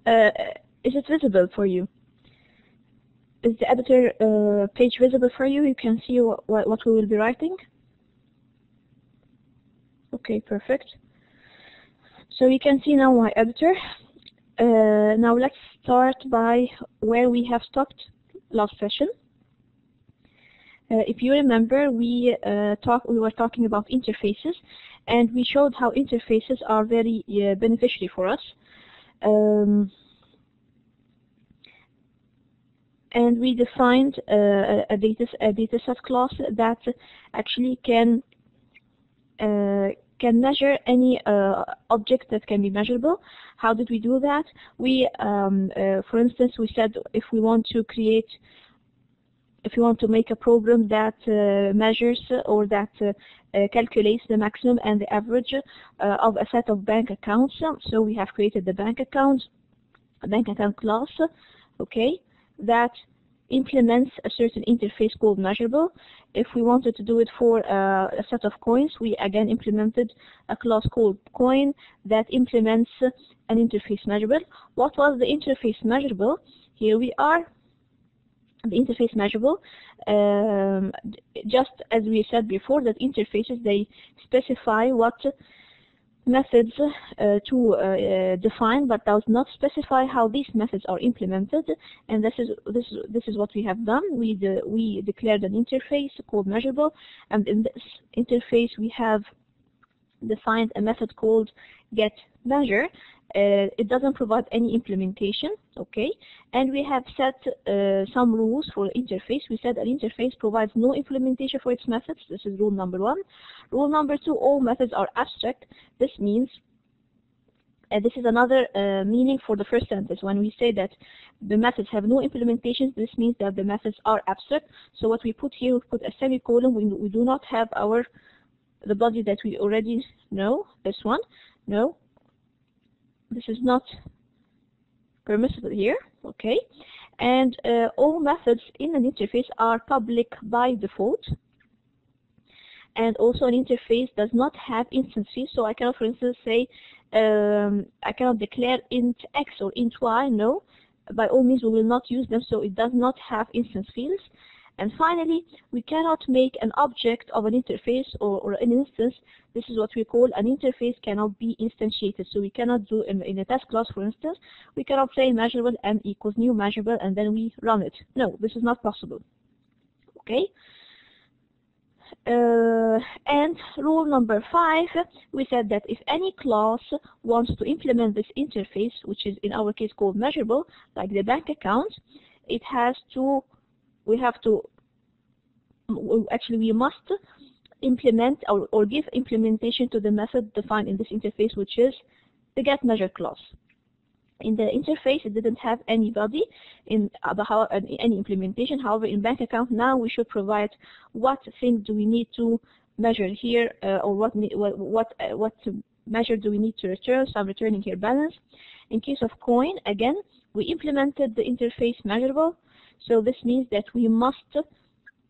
Is it visible for you? Is the editor page visible for you? You can see what we will be writing? Okay, perfect. So you can see now my editor. Now let's start by where we have stopped last session. If you remember, we were talking about interfaces, and we showed how interfaces are very beneficial for us. And we defined a dataset class that actually can measure any object that can be measurable. How did we do that? We, for instance, we said if we want to make a program that measures or that calculates the maximum and the average of a set of bank accounts. So we have created the bank account class, okay, that implements a certain interface called measurable. If we wanted to do it for a set of coins, we again implemented a class called coin that implements an interface measurable. What was the interface measurable? Here we are. The interface measurable, just as we said before, that interfaces, they specify what methods to define, but does not specify how these methods are implemented. And this is what we have done. We declared an interface called measurable, and in this interface we have defined a method called getMeasure. It doesn't provide any implementation, okay? And we have set some rules for the interface. We said an interface provides no implementation for its methods. This is rule number 1. Rule number 2, all methods are abstract. This means, this is another meaning for the first sentence. When we say that the methods have no implementations, this means that the methods are abstract. So what we put here, we put a semicolon. We do not have the body that we already know, this one. No. This is not permissible here, okay? And all methods in an interface are public by default. And also an interface does not have instance fields, so I cannot, for instance, say, I cannot declare int x or int y, no. By all means, we will not use them, so it does not have instance fields. And finally, we cannot make an object of an interface or an instance. This is what we call an interface cannot be instantiated. So we cannot do in a test class, for instance, we cannot say measurable m equals new measurable and then we run it. No, this is not possible. Okay. And rule number 5, we said that if any class wants to implement this interface, which is in our case called measurable, like the bank account, it has to. We must implement or give implementation to the method defined in this interface, which is the getMeasure class. In the interface, it didn't have anybody any implementation. However, in bank account now we should provide what things do we need to measure here, or what measure do we need to return. So I'm returning here balance. In case of coin, again, we implemented the interface measurable. So this means that we must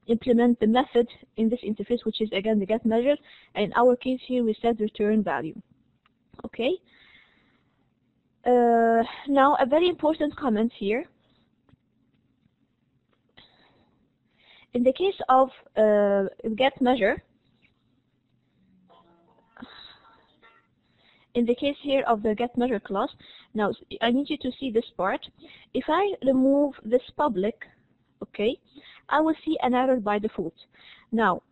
implement the method in this interface, which is again the getMeasure. And in our case here, we said return value. Okay. Now a very important comment here. In the case of getMeasure, in the case here of the getMeasure class, now I need you to see this part. If I remove this public, okay, I will see an error by default. Now,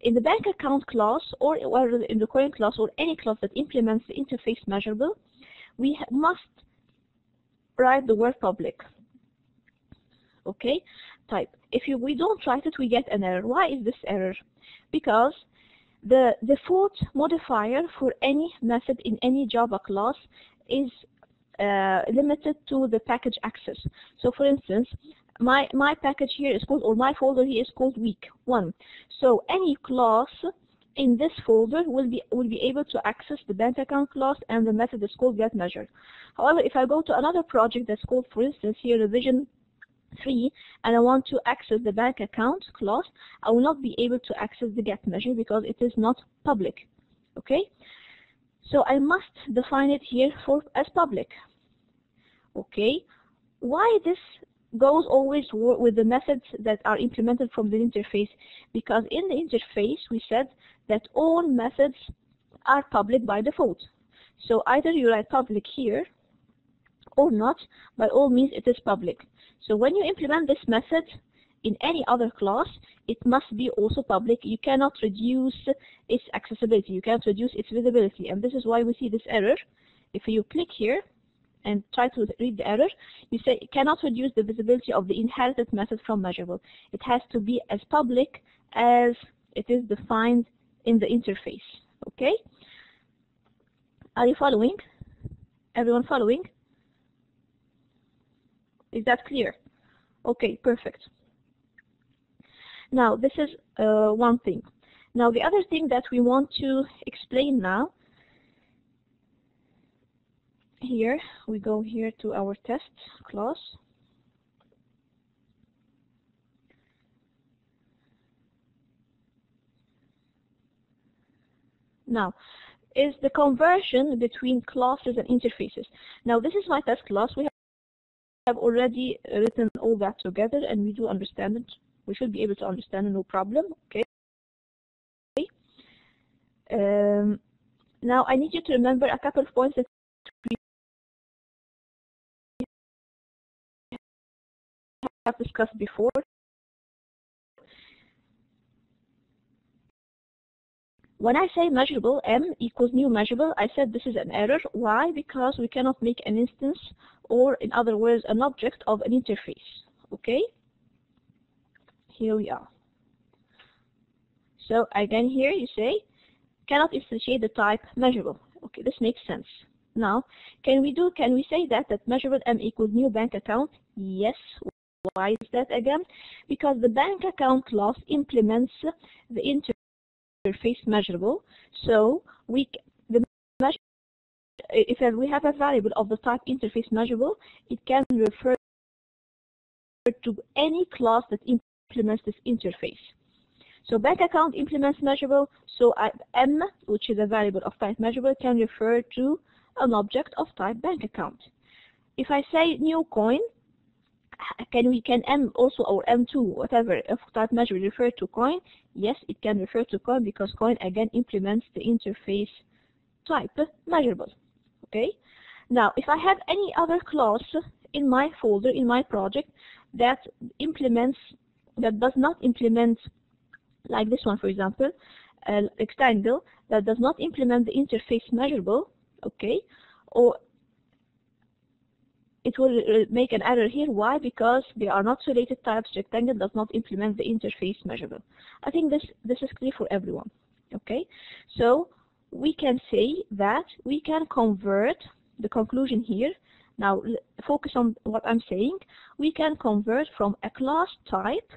in the bank account class or in the coin class or any class that implements the interface measurable, we must write the word public. Okay, type. If we don't write it, we get an error. Why is this error? Because the default modifier for any method in any Java class is limited to the package access. So for instance, my package here is called, or my folder here is called week1. So any class in this folder will be able to access the bank account class, and the method is called getMeasure. However, if I go to another project that's called, for instance, here revision 3, and I want to access the bank account class, I will not be able to access the getMeasure because it is not public. Okay, so I must define it here as public. Okay, why this goes always with the methods that are implemented from the interface? Because in the interface we said that all methods are public by default. So either you write public here or not, by all means it is public. So when you implement this method in any other class, it must be also public. You cannot reduce its accessibility, you cannot reduce its visibility, and this is why we see this error. If you click here and try to read the error, you say it cannot reduce the visibility of the inherited method from measurable. It has to be as public as it is defined in the interface. Okay? Are you following? Everyone following? Is that clear? Okay, perfect. Now, this is one thing. Now, the other thing that we want to explain now, here, we go here to our test class. Now, is the conversion between classes and interfaces. Now, this is my test class. We have already written all that together, and we do understand it. We should be able to understand it, no problem. Okay. Now, I need you to remember a couple of points that we have discussed before. When I say measurable, m equals new measurable, I said this is an error. Why? Because we cannot make an instance, or in other words, an object of an interface. Okay? Here we are. So again here you say, cannot instantiate the type measurable. Okay, this makes sense. Now, can we say that measurable m equals new bank account? Yes. Why is that again? Because the bank account class implements the interface measurable. So if we have a variable of the type interface measurable, it can refer to any class that implements this interface. So bank account implements measurable, so m, which is a variable of type measurable, can refer to an object of type bank account. If I say new coin, can m also, or m2, whatever, of type measurable refer to coin? Yes, it can refer to coin, because coin again implements the interface type measurable. Okay. Now, if I have any other class in my folder, in my project, that does not implement, like this one, for example, rectangle, that does not implement the interface measurable, okay, or it will make an error here. Why? Because they are not related types. Rectangle does not implement the interface measurable. I think this is clear for everyone. Okay, so we can say that we can convert the conclusion here. Now focus on what I'm saying. We can convert from a class type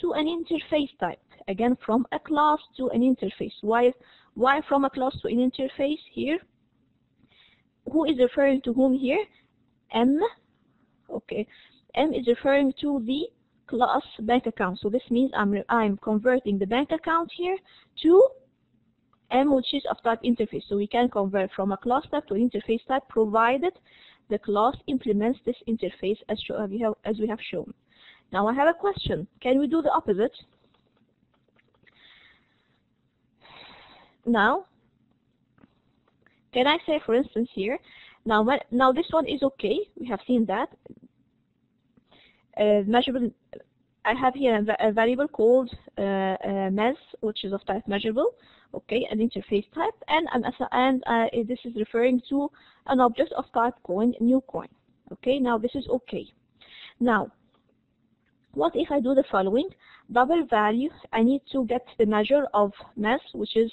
to an interface type. Again, from a class to an interface. Why from a class to an interface here? Who is referring to whom here? M. Okay, M is referring to the class bank account. So this means I'm converting the bank account here to M, which is of type interface. So we can convert from a class type to an interface type, provided the class implements this interface as we have shown. Now I have a question. Can we do the opposite? Now, can I say, for instance, here, now this one is okay. We have seen that. Measurable. I have here a variable called mes, which is of type measurable. Okay, an interface type, and this is referring to an object of type coin, new coin. Okay, now this is okay. Now, what if I do the following? Double value. I need to get the measure of mes, which is,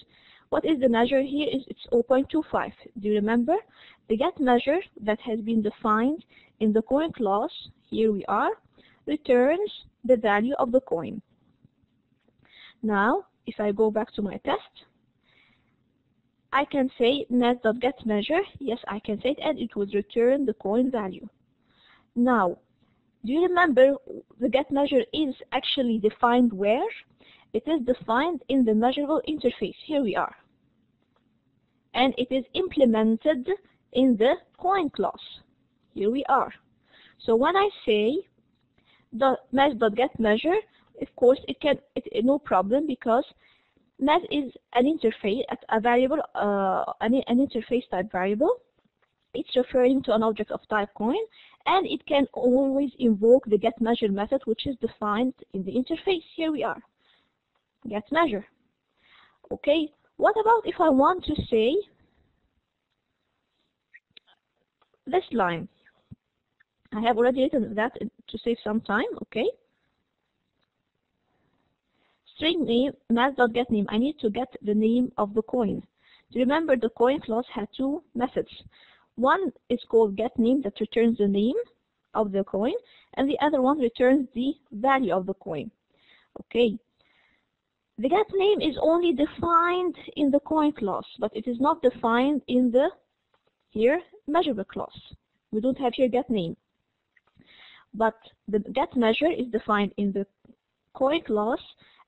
what is the measure here? It's 0.25. Do you remember? The get measure that has been defined in the coin class, here we are, returns the value of the coin. Now, if I go back to my test, I can say mes.getMeasure. Yes, I can say it, and it would return the coin value. Now, do you remember the getMeasure is actually defined where? It is defined in the measurable interface. Here we are. And it is implemented in the coin class. Here we are. So when I say the mesh.getMeasure, of course no problem, because mesh is an interface, a variable, an interface type variable. It's referring to an object of type coin, and it can always invoke the getMeasure method, which is defined in the interface. Here we are, getMeasure. Okay, what about if I want to say this line? I have already written that to save some time. Okay, string name math.getName. I need to get the name of the coin. Remember, the coin class had two methods. One is called getName, that returns the name of the coin, and the other one returns the value of the coin. Okay, the getName is only defined in the coin class, but it is not defined in the measurable class. We don't have here getName, but the getMeasure is defined in the coin class.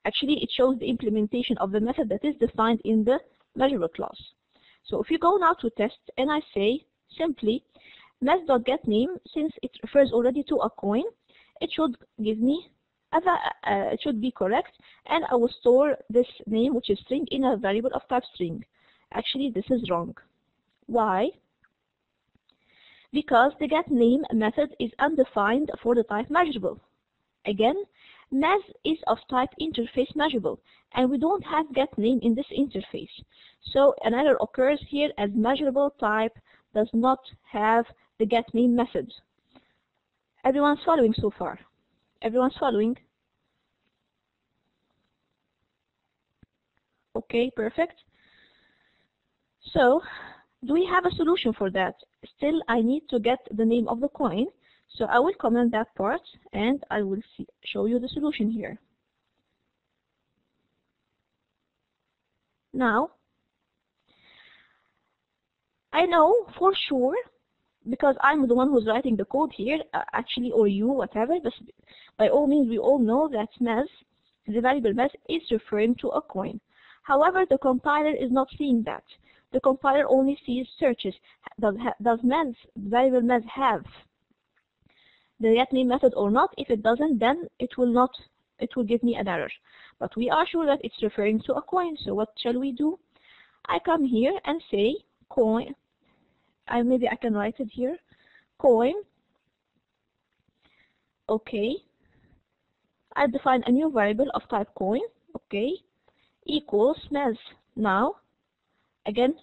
Actually, it shows the implementation of the method that is defined in the measurable class. So if you go now to test, and I say simply mesh.getName, since it refers already to a coin, it should give me it should be correct, and I will store this name, which is string, in a variable of type string. Actually, this is wrong. Why? Because the getName method is undefined for the type measurable. Again, mesh is of type interface measurable, and we don't have getName in this interface. So an error occurs here, as measurable type does not have the getName method. Everyone's following so far? Everyone's following? Okay, perfect. So, do we have a solution for that? Still, I need to get the name of the coin. So I will comment that part, and I will show you the solution here. Now, I know for sure, because I'm the one who's writing the code here, actually, or you, whatever, but by all means, we all know that mesh, the variable mesh, is referring to a coin. However, the compiler is not seeing that. The compiler only sees searches. Does mesh, variable mesh, have the getName method or not? If it doesn't, then it will give me an error. But we are sure that it's referring to a coin. So what shall we do? I come here and say coin. Maybe I can write it here. Coin. Okay. I define a new variable of type coin. Okay. Equals mesh. Now, again,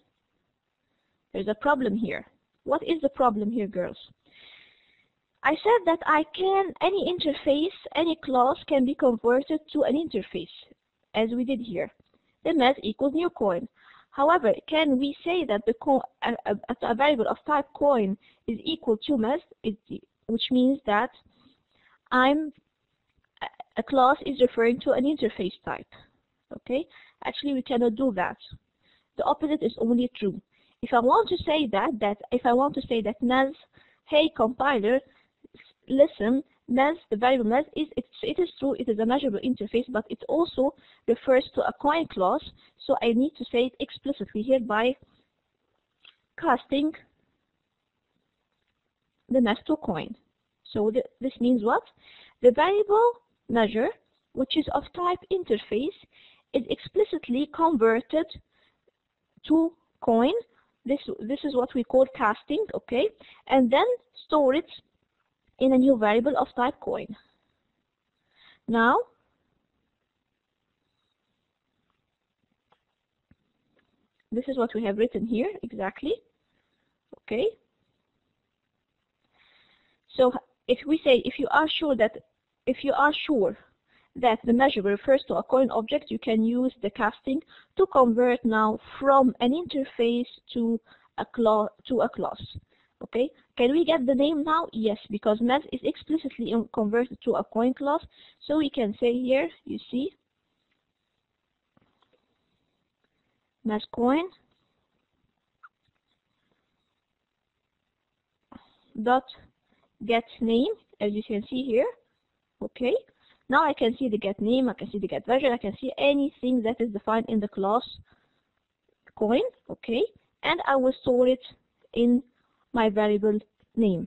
there's a problem here. What is the problem here, girls? I said that any interface, any class can be converted to an interface, as we did here. The mesh equals new coin. However, can we say that a variable of type coin is equal to mesh, which means that a class is referring to an interface type? Okay, actually we cannot do that. The opposite is only true. If I want to say that mesh, hey compiler, listen, mesh, the variable mesh, it is true, it is a measurable interface, but it also refers to a coin class, so I need to say it explicitly here by casting the mesh to coin. So this means what? The variable measure, which is of type interface, is explicitly converted to coin. This is what we call casting, okay? And then store it in a new variable of type coin. Now, this is what we have written here exactly, okay? So if we say, if you are sure that the measure refers to a coin object, you can use the casting to convert now from an interface to a class. Okay, can we get the name now? Yes, because mesh is explicitly converted to a coin class, so we can say here, you see, mesh coin dot get name, as you can see here. Okay, now I can see the get name, I can see the get version, I can see anything that is defined in the class coin. Okay, and I will store it in my variable name.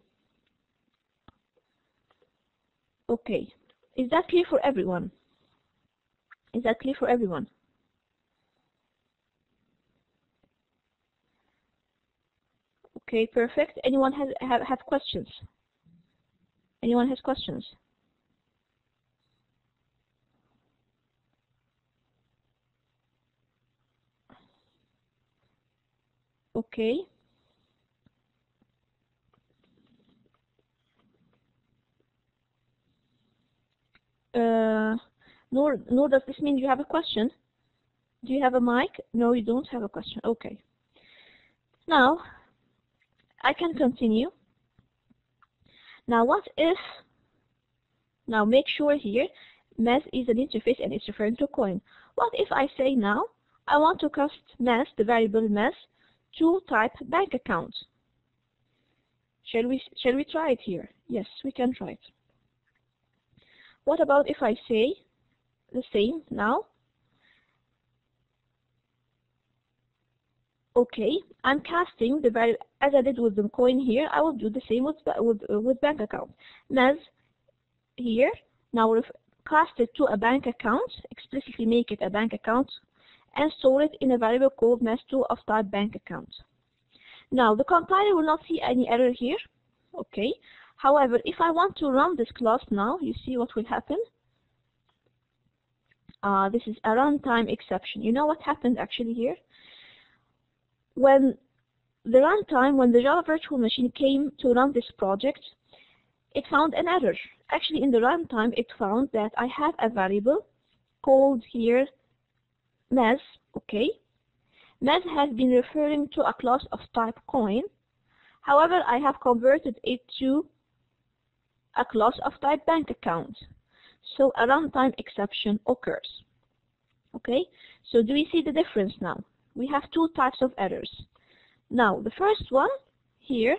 Okay, is that clear for everyone? Is that clear for everyone? Okay, perfect. Anyone have questions? Anyone has questions? Okay. Nor does this mean you have a question? Do you have a mic? No, you don't have a question. Okay. Now, I can continue. Now, what if, now make sure here, MES is an interface and it's referring to a coin. What if I say now, I want to cast MES, the variable MES, to type bank account? Shall we try it here? Yes, we can try it. What about if I say the same now? Okay, I'm casting the value as I did with the coin here. I will do the same with bank account. MES here, now cast it to a bank account, explicitly make it a bank account, and store it in a variable called MES2 of type bank account. Now the compiler will not see any error here. Okay. However, if I want to run this class now, you see what will happen. This is a runtime exception. You know what happened actually here? When the Java virtual machine came to run this project, it found an error. Actually, in the runtime, it found that I have a variable called here MES. Okay. MES has been referring to a class of type coin. However, I have converted it to a class of type bank account. So a runtime exception occurs. Okay, so do we see the difference now? We have two types of errors. Now, the first one here,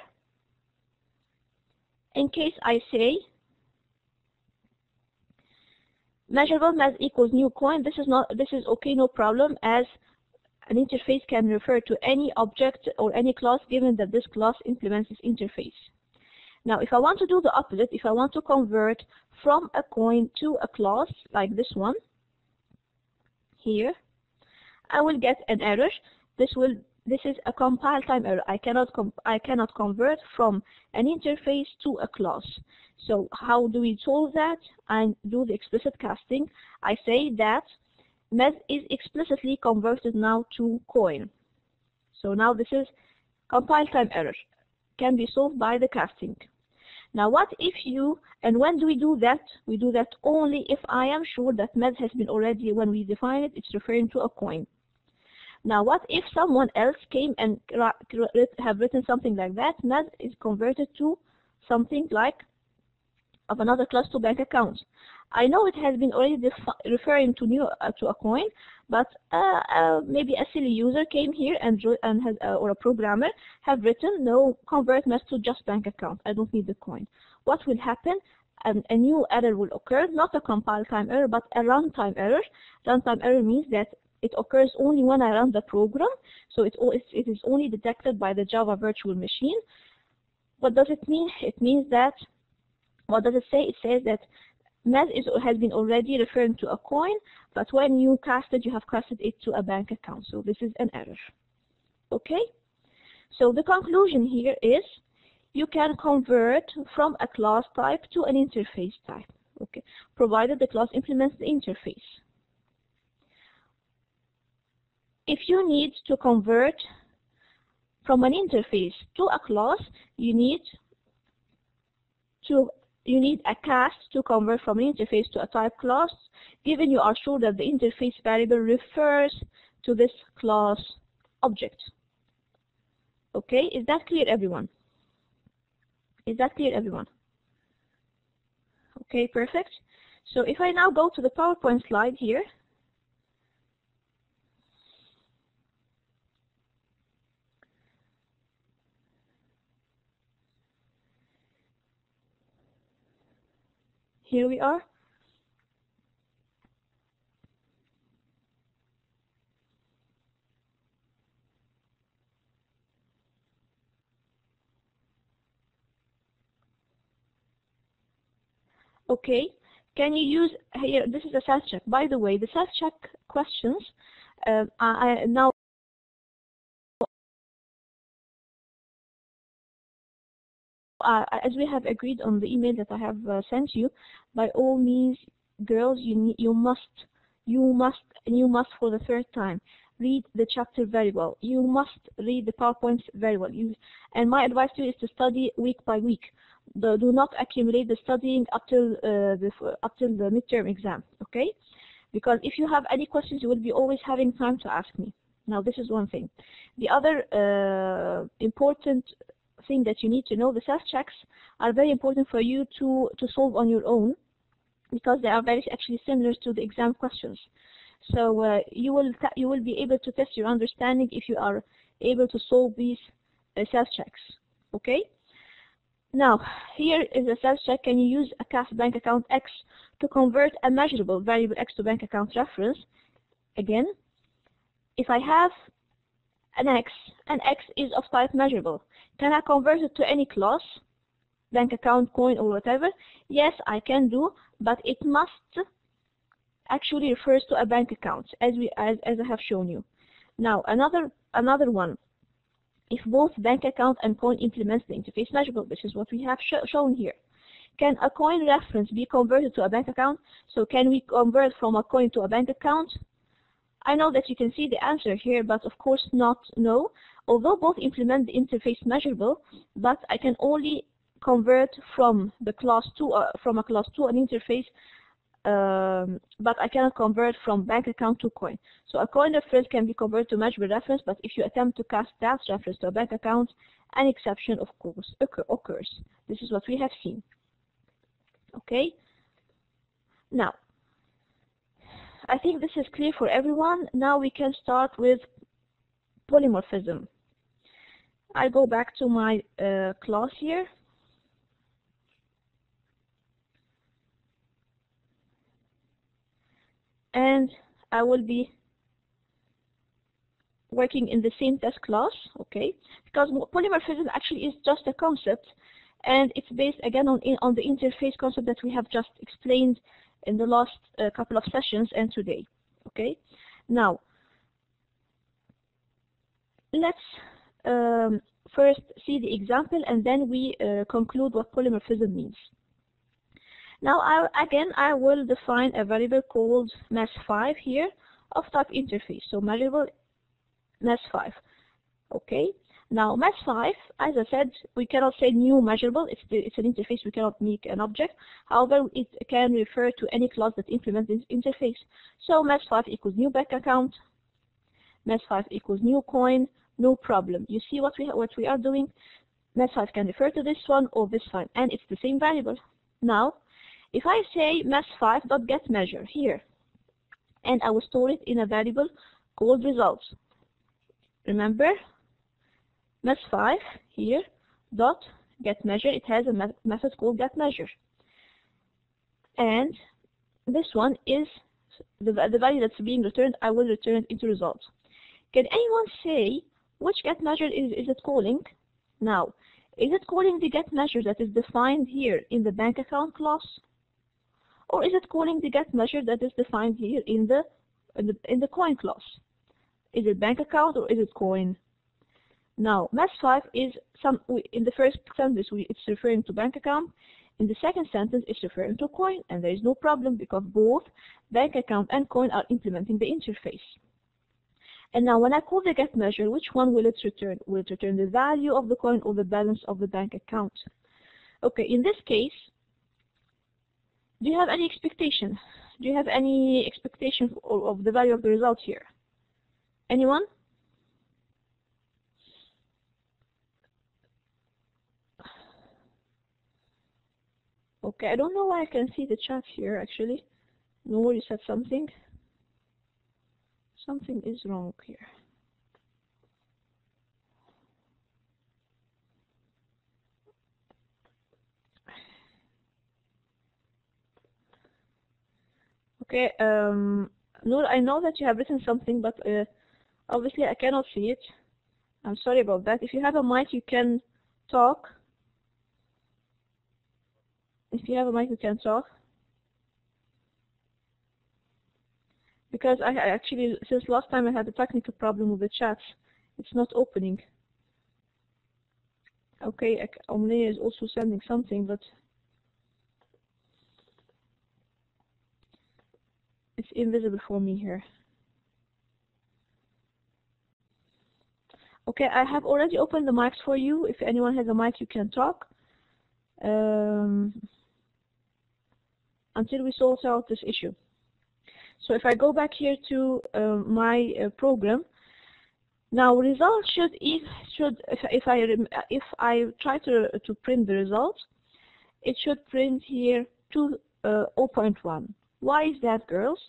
in case I say measurable MES equals new coin, this is okay, no problem, as an interface can refer to any object or any class given that this class implements this interface. Now, if I want to do the opposite, if I want to convert from a coin to a class like this one here, I will get an error. This is a compile time error. I cannot convert from an interface to a class. So how do we solve that? I do the explicit casting. I say that MES is explicitly converted now to coin. So now this is compile time error. Can be solved by the casting. Now what if and when do we do that? We do that only if I am sure that MES has been already, when we define it, it's referring to a coin. Now what if someone else came and have written something like that? MES is converted to something like of another class to bank account. I know it has been already referring to a coin, but maybe a silly user came here and has, or a programmer have written, no, convert MES to just bank account. I don't need the coin. What will happen? A new error will occur, not a compile time error, but a runtime error. Runtime error means that it occurs only when I run the program, so it is only detected by the Java virtual machine. What does it mean? It means that, what does it say? It says that MES has been already referring to a coin, but when you casted, you have casted it to a bank account. So this is an error. Okay? So the conclusion here is you can convert from a class type to an interface type. Okay, provided the class implements the interface. If you need to convert from an interface to a class, you need a cast to convert from an interface to a type class, given you are sure that the interface variable refers to this class object. Okay, is that clear, everyone? Is that clear, everyone? Okay, perfect. So if I now go to the PowerPoint slide here, here we are. Okay, can you use here? This is a self-check. By the way, the self-check questions. Now, as we have agreed on the email that I have sent you, by all means, girls, you must for the third time read the chapter very well. You must read the PowerPoints very well. And my advice to you is to study week by week. Do not accumulate the studying up till the midterm exam, okay? Because if you have any questions, you will be always having time to ask me. Now, this is one thing. The other important thing that you need to know, the self-checks are very important for you to solve on your own, because they are very actually similar to the exam questions. So you will be able to test your understanding if you are able to solve these self-checks. Okay. Now here is a self-check. Can you use a CAS bank account X to convert a measurable variable X to bank account reference? Again, if I have an X is of type measurable, can I convert it to any class, bank account, coin, or whatever? Yes, I can do, but it must actually refers to a bank account, as I have shown you. Now another one. If both bank account and coin implements the interface measurable, this is what we have shown here. Can a coin reference be converted to a bank account? So can we convert from a coin to a bank account? I know that you can see the answer here, but of course not no. Although both implement the interface measurable, but I can only convert from the class to from a class to an interface, but I cannot convert from bank account to coin. So a coin reference can be converted to measurable reference, but if you attempt to cast that reference to a bank account, an exception of course occurs. This is what we have seen. Okay. Now, I think this is clear for everyone. Now we can start with polymorphism. I go back to my class here. And I will be working in the same test class, okay? Because polymorphism actually is just a concept, and it's based again on the interface concept that we have just explained in the last couple of sessions and today, okay? Now, let's first see the example, and then we conclude what polymorphism means. Now, I will define a variable called mass5 here of type interface. So measurable mass5. Okay. Now, mass5, as I said, we cannot say new measurable. It's an interface. We cannot make an object. However, it can refer to any class that implements this interface. So mass5 equals new bank account. Mass5 equals new coin. No problem. You see what we are doing? Mass5 can refer to this one or this one, and it's the same variable. Now, if I say mass5.getMeasure here, and I will store it in a variable called results. Remember, mass5 here dot getMeasure, it has a method called getMeasure. And this one is the value that's being returned. I will return it into results. Can anyone say which getMeasure is it calling? Now, is it calling the getMeasure that is defined here in the bank account class? Or is it calling the getMeasure that is defined here in the coin class? Is it bank account or is it coin? Now, mass5 is in the first sentence it's referring to bank account. In the second sentence it's referring to coin, and there is no problem because both bank account and coin are implementing the interface. And now when I call the getMeasure, which one will it return? Will it return the value of the coin or the balance of the bank account? Okay, in this case, do you have any expectation? Do you have any expectation of the value of the result here? Anyone? Okay, I don't know why I can see the chat here actually. No, you said something. Something is wrong here. Okay, Noor, I know that you have written something, but obviously I cannot see it. I'm sorry about that. If you have a mic, you can talk. If you have a mic, you can talk. Because I actually, since last time I had a technical problem with the chat. It's not opening. Okay, Omne is also sending something, but it's invisible for me here. Okay, I have already opened the mics for you. If anyone has a mic, you can talk. Until we sort out this issue. So if I go back here to my program, now results if I try to print the result, it should print here to 0.1. Why is that, girls?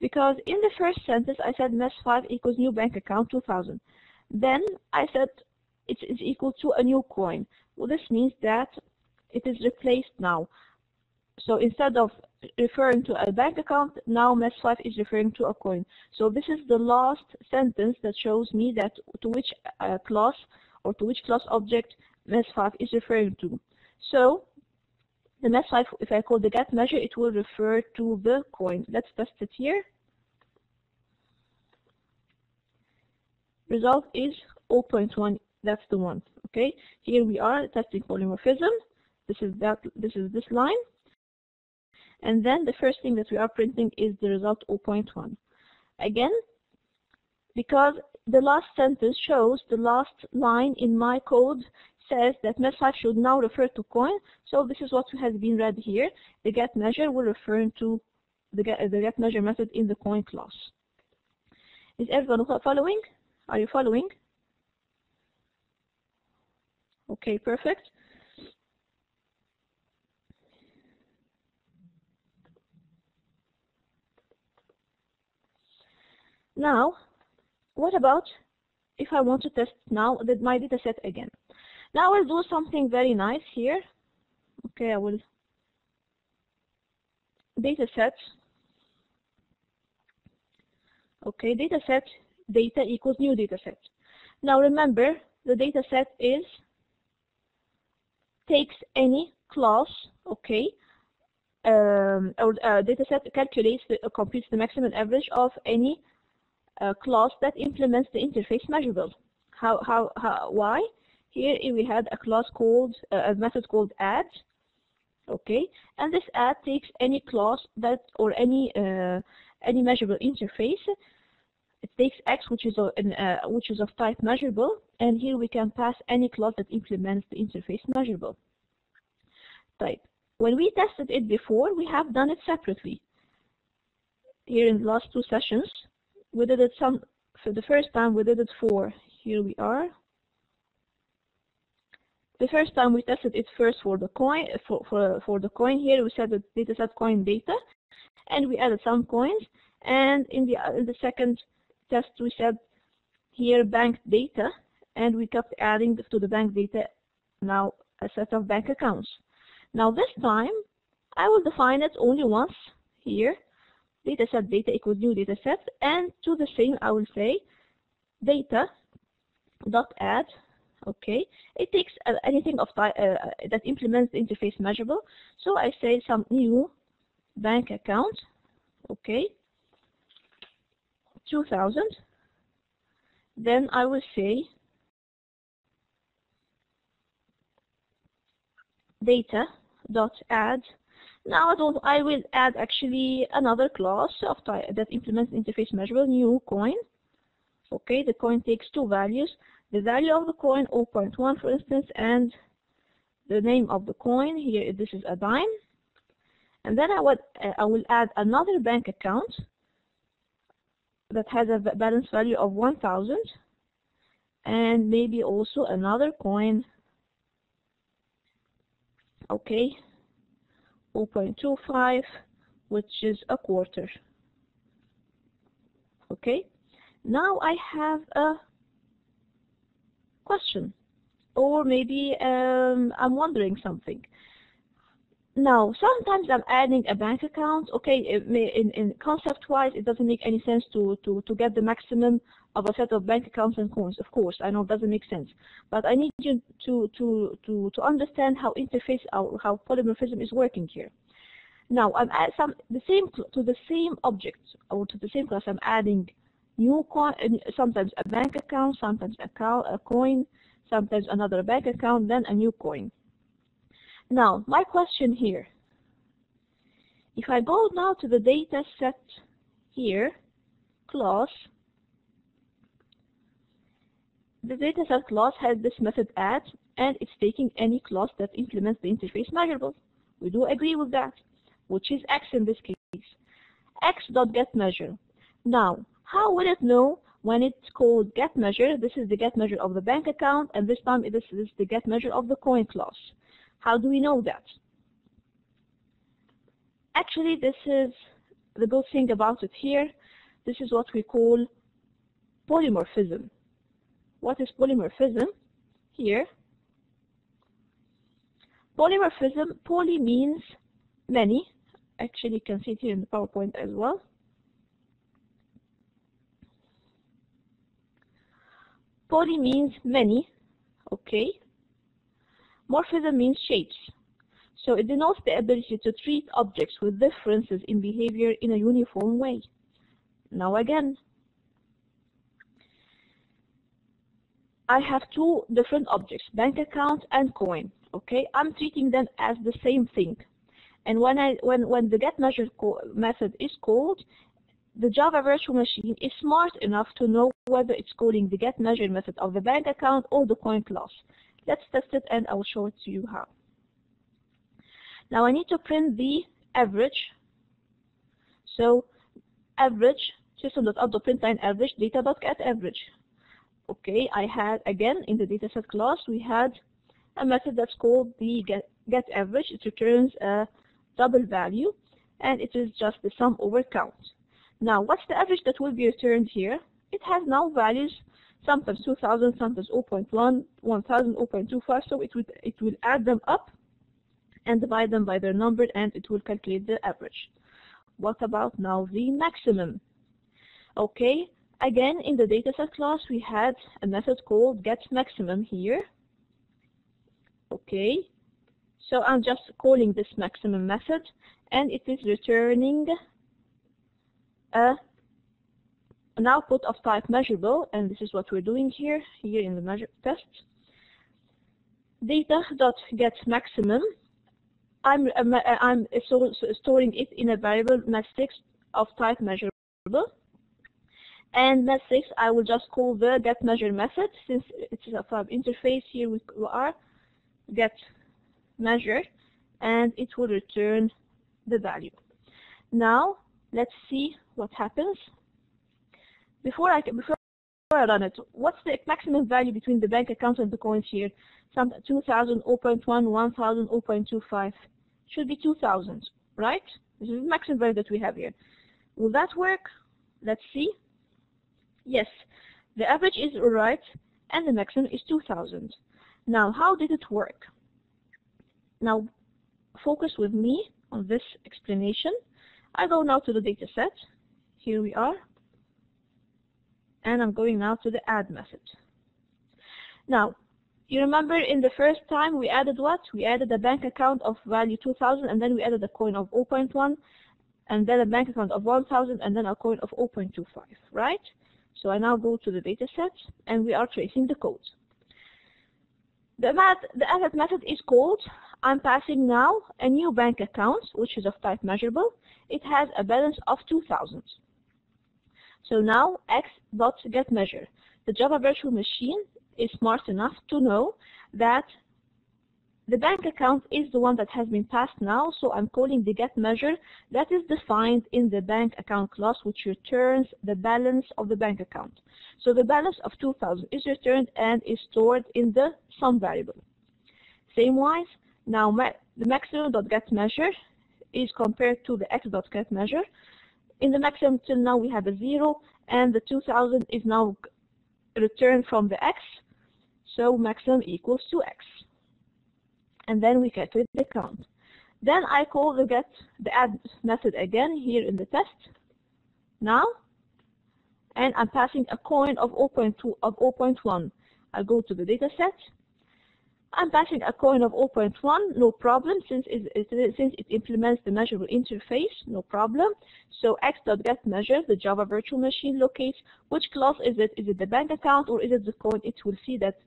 Because in the first sentence I said MES5 equals new bank account 2000. Then I said it is equal to a new coin. Well, this means that it is replaced now. So instead of referring to a bank account, now MES5 is referring to a coin. So this is the last sentence that shows me that to which class or to which class object MES5 is referring to. So the MES5, if I call the get measure, it will refer to the coin. Let's test it here. Result is 0.1. That's the one. Okay. Here we are testing polymorphism. This is this line. And then the first thing that we are printing is the result 0.1. Again, because the last sentence shows the last line in my code says that MES5 should now refer to coin. So this is what has been read here. The get measure will refer to the get measure method in the coin class. Is everyone following? Are you following? Okay, perfect. Now, what about if I want to test now my data set again? Now I'll do something very nice here. Okay, I will data set. Okay, data set data equals new data set. Now remember, the data set takes any class, okay, data set calculates computes the maximum average of any class that implements the interface measurable. Why? Here we had a class called a method called add, okay, and this add takes any class that or any measurable interface. It takes X, which is of type measurable, and here we can pass any class that implements the interface measurable type. When we tested it before, we have done it separately. Here in the last two sessions, we did it for the first time. We did it for, here we are. The first time we tested it first for the coin. For the coin here, we set the dataset coin data, and we added some coins. And in the second test, we said here bank data, and we kept adding to the bank data now a set of bank accounts. Now this time, I will define it only once here. Dataset data equals new dataset, and to the same I will say data dot add. Okay, it takes anything of that implements the interface measurable. So I say some new bank account. Okay, 2000. Then I will say data dot add. Now I will add actually another class of that implements interface measurable, new coin. Okay, the coin takes two values. The value of the coin 0.1 for instance, and the name of the coin here. This is a dime. And then I will add another bank account that has a balance value of 1000, and maybe also another coin. Okay, 0.25, which is a quarter. Okay, now I have a question, or maybe I'm wondering something. Now, sometimes I'm adding a bank account. Okay, in concept-wise, it doesn't make any sense to get the maximum of a set of bank accounts and coins. Of course, I know it doesn't make sense, but I need you to understand how interface, how polymorphism is working here. Now, I'm add to the same object or to the same class. I'm adding new coin, sometimes a bank account, sometimes a coin, sometimes another bank account, then a new coin. Now, my question here, if I go now to the data set here, class, the data set class has this method add, and it's taking any class that implements the interface measurable. We do agree with that, which is X in this case. X.getMeasure. Now, how will it know when it's called getMeasure? This is the getMeasure of the bank account, and this time this is the getMeasure of the coin class. How do we know that? Actually, this is the good thing about it here. This is what we call polymorphism. What is polymorphism? Here, polymorphism, poly means many. Actually, you can see it here in the PowerPoint as well. Poly means many, okay. Morphism means shapes. So it denotes the ability to treat objects with differences in behavior in a uniform way. Now again, I have two different objects, bank account and coin. Okay, I'm treating them as the same thing. And when the getMeasure method is called, the Java virtual machine is smart enough to know whether it's calling the getMeasure method of the bank account or the coin class. Let's test it, and I will show it to you how. Now I need to print the average. So average, system.out.println average, data.getAverage. Okay, I had, again, in the dataset class, we had a method that's called the getAverage. It returns a double value, and it is just the sum over count. Now, what's the average that will be returned here? It has now values, sometimes 2000, sometimes 0.1, 1000, 0.25, so it will add them up and divide them by their number, and it will calculate the average. What about now the maximum? Okay, again, in the dataset class, we had a method called getMaximum here. Okay, so I'm just calling this maximum method, and it is returning an output of type measurable, and this is what we're doing here in the measure test. Data.getMaximum. I'm storing it in a variable matrix of type measurable, and matrix I will just call the getMeasure method, since it's a fab interface. Here we are getMeasure, and it will return the value. Now let's see what happens. Before I run it, what's the maximum value between the bank account and the coins here? Some 2000, 0.1, 1000, 0.25. Should be 2000, right? This is the maximum value that we have here. Will that work? Let's see. Yes, the average is right, and the maximum is 2000. Now, how did it work? Now, focus with me on this explanation. I go now to the data set. Here we are. And I'm going now to the add method. Now, you remember in the first time we added what? We added a bank account of value 2000, and then we added a coin of 0.1, and then a bank account of 1000, and then a coin of 0.25, right? So I now go to the data set, and we are tracing the code. The add method is called. I'm passing now a new bank account, which is of type measurable. It has a balance of 2000. So now x.getMeasure. The Java virtual machine is smart enough to know that the bank account is the one that has been passed now, so I'm calling the getMeasure that is defined in the bank account class, which returns the balance of the bank account. So the balance of 2000 is returned and is stored in the sum variable. Same-wise, now the maximum.getMeasure is compared to the x.getMeasure. In the maximum till now we have a 0, and the 2000 is now returned from the x, so maximum equals to x. And then we calculate the count. Then I call the add method again here in the test now, and I'm passing a coin of 0.1. I'll go to the data set. I'm passing a coin of 0.1, no problem, since it implements the measurable interface, no problem. So x.getMeasure, the Java virtual machine, locates which class is it. Is it the bank account or is it the coin? It will see that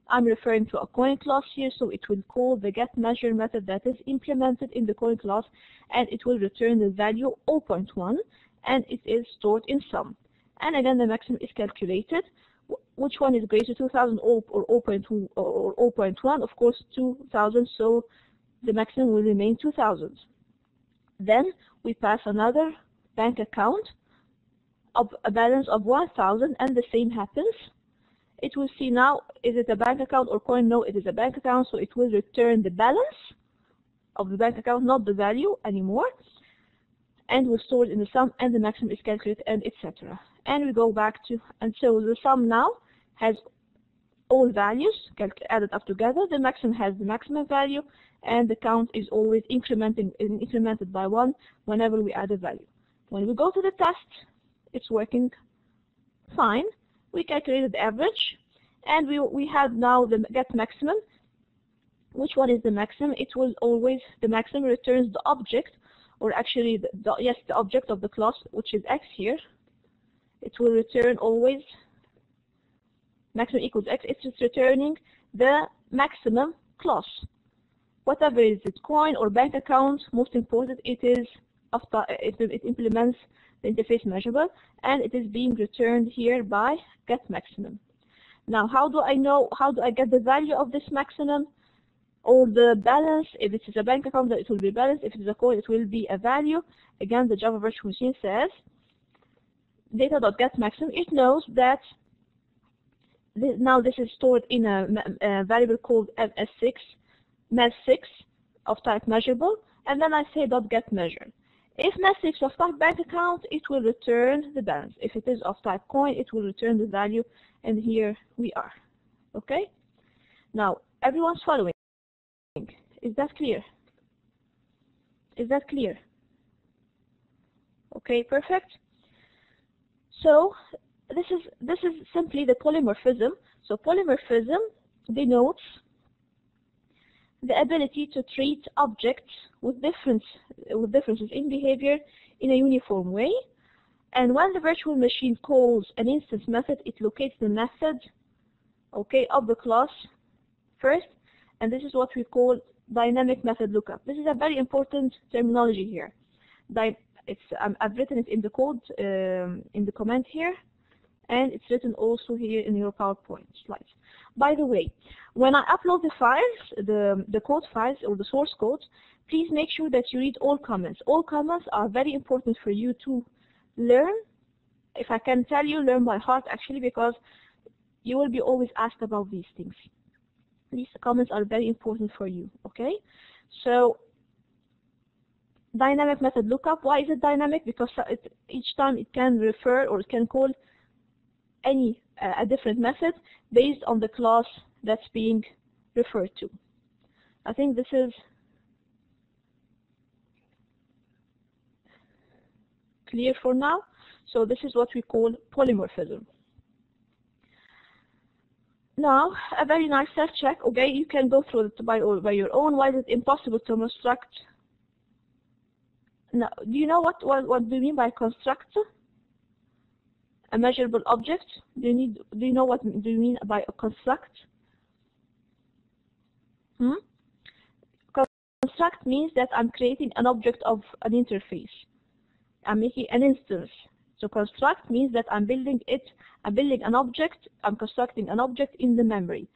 I'm referring to a coin class here, so it will call the getMeasure method that is implemented in the coin class, and it will return the value 0.1, and it is stored in sum. And again, the maximum is calculated. Which one is greater, 2000 or 0.2 or 0.1? Of course, 2000, so the maximum will remain 2000. Then we pass another bank account of a balance of 1000, and the same happens. It will see now, is it a bank account or coin? No, it is a bank account, so it will return the balance of the bank account, not the value anymore, and will store it in the sum, and the maximum is calculated, and etc. And we go back to, and so the sum now has all values added up together. The maximum has the maximum value, and the count is always incremented by 1 whenever we add a value. When we go to the test, it's working fine. We calculated the average, and we have now the get maximum. Which one is the maximum? It will always, the maximum returns the object, or actually the object of the class, which is x here. It will return always maximum equals x. It's just returning the maximum class. Whatever is it, coin or bank account, most important, it implements the interface measurable, and it is being returned here by get maximum. Now, how do I get the value of this maximum or the balance? If it is a bank account, it will be balance. If it is a coin, it will be a value. Again, the Java virtual machine says data.getMaximum. It knows that now this is stored in a variable called mes6 of type measurable, and then I say .getMeasure. If mes6 of type bank account, it will return the balance. If it is of type coin, it will return the value, and here we are. Okay? Now, everyone's following. Is that clear? Is that clear? Okay, perfect. So this is simply the polymorphism. So polymorphism denotes the ability to treat objects with differences in behavior in a uniform way. And when the virtual machine calls an instance method, it locates the method, okay, of the class first, and this is what we call dynamic method lookup. This is a very important terminology here. I've written it in the code, in the comment here, and it's written also here in your PowerPoint slides. By the way, when I upload the files, the code files or the source code, please make sure that you read all comments. All comments are very important for you to learn. If I can tell you, learn by heart actually, because you will be always asked about these things. These comments are very important for you, okay? So, dynamic method lookup. Why is it dynamic? Because each time it can refer or it can call a different method based on the class that's being referred to. I think this is clear for now. So this is what we call polymorphism. Now, a very nice self-check. Okay, you can go through it by your own. Why is it impossible to construct? Now, do you know what do you mean by construct a measurable object? Do you know what do you mean by a construct? Construct means that I'm creating an object of an interface. I'm making an instance. So construct means that I'm building an object, I'm constructing an object in the memory.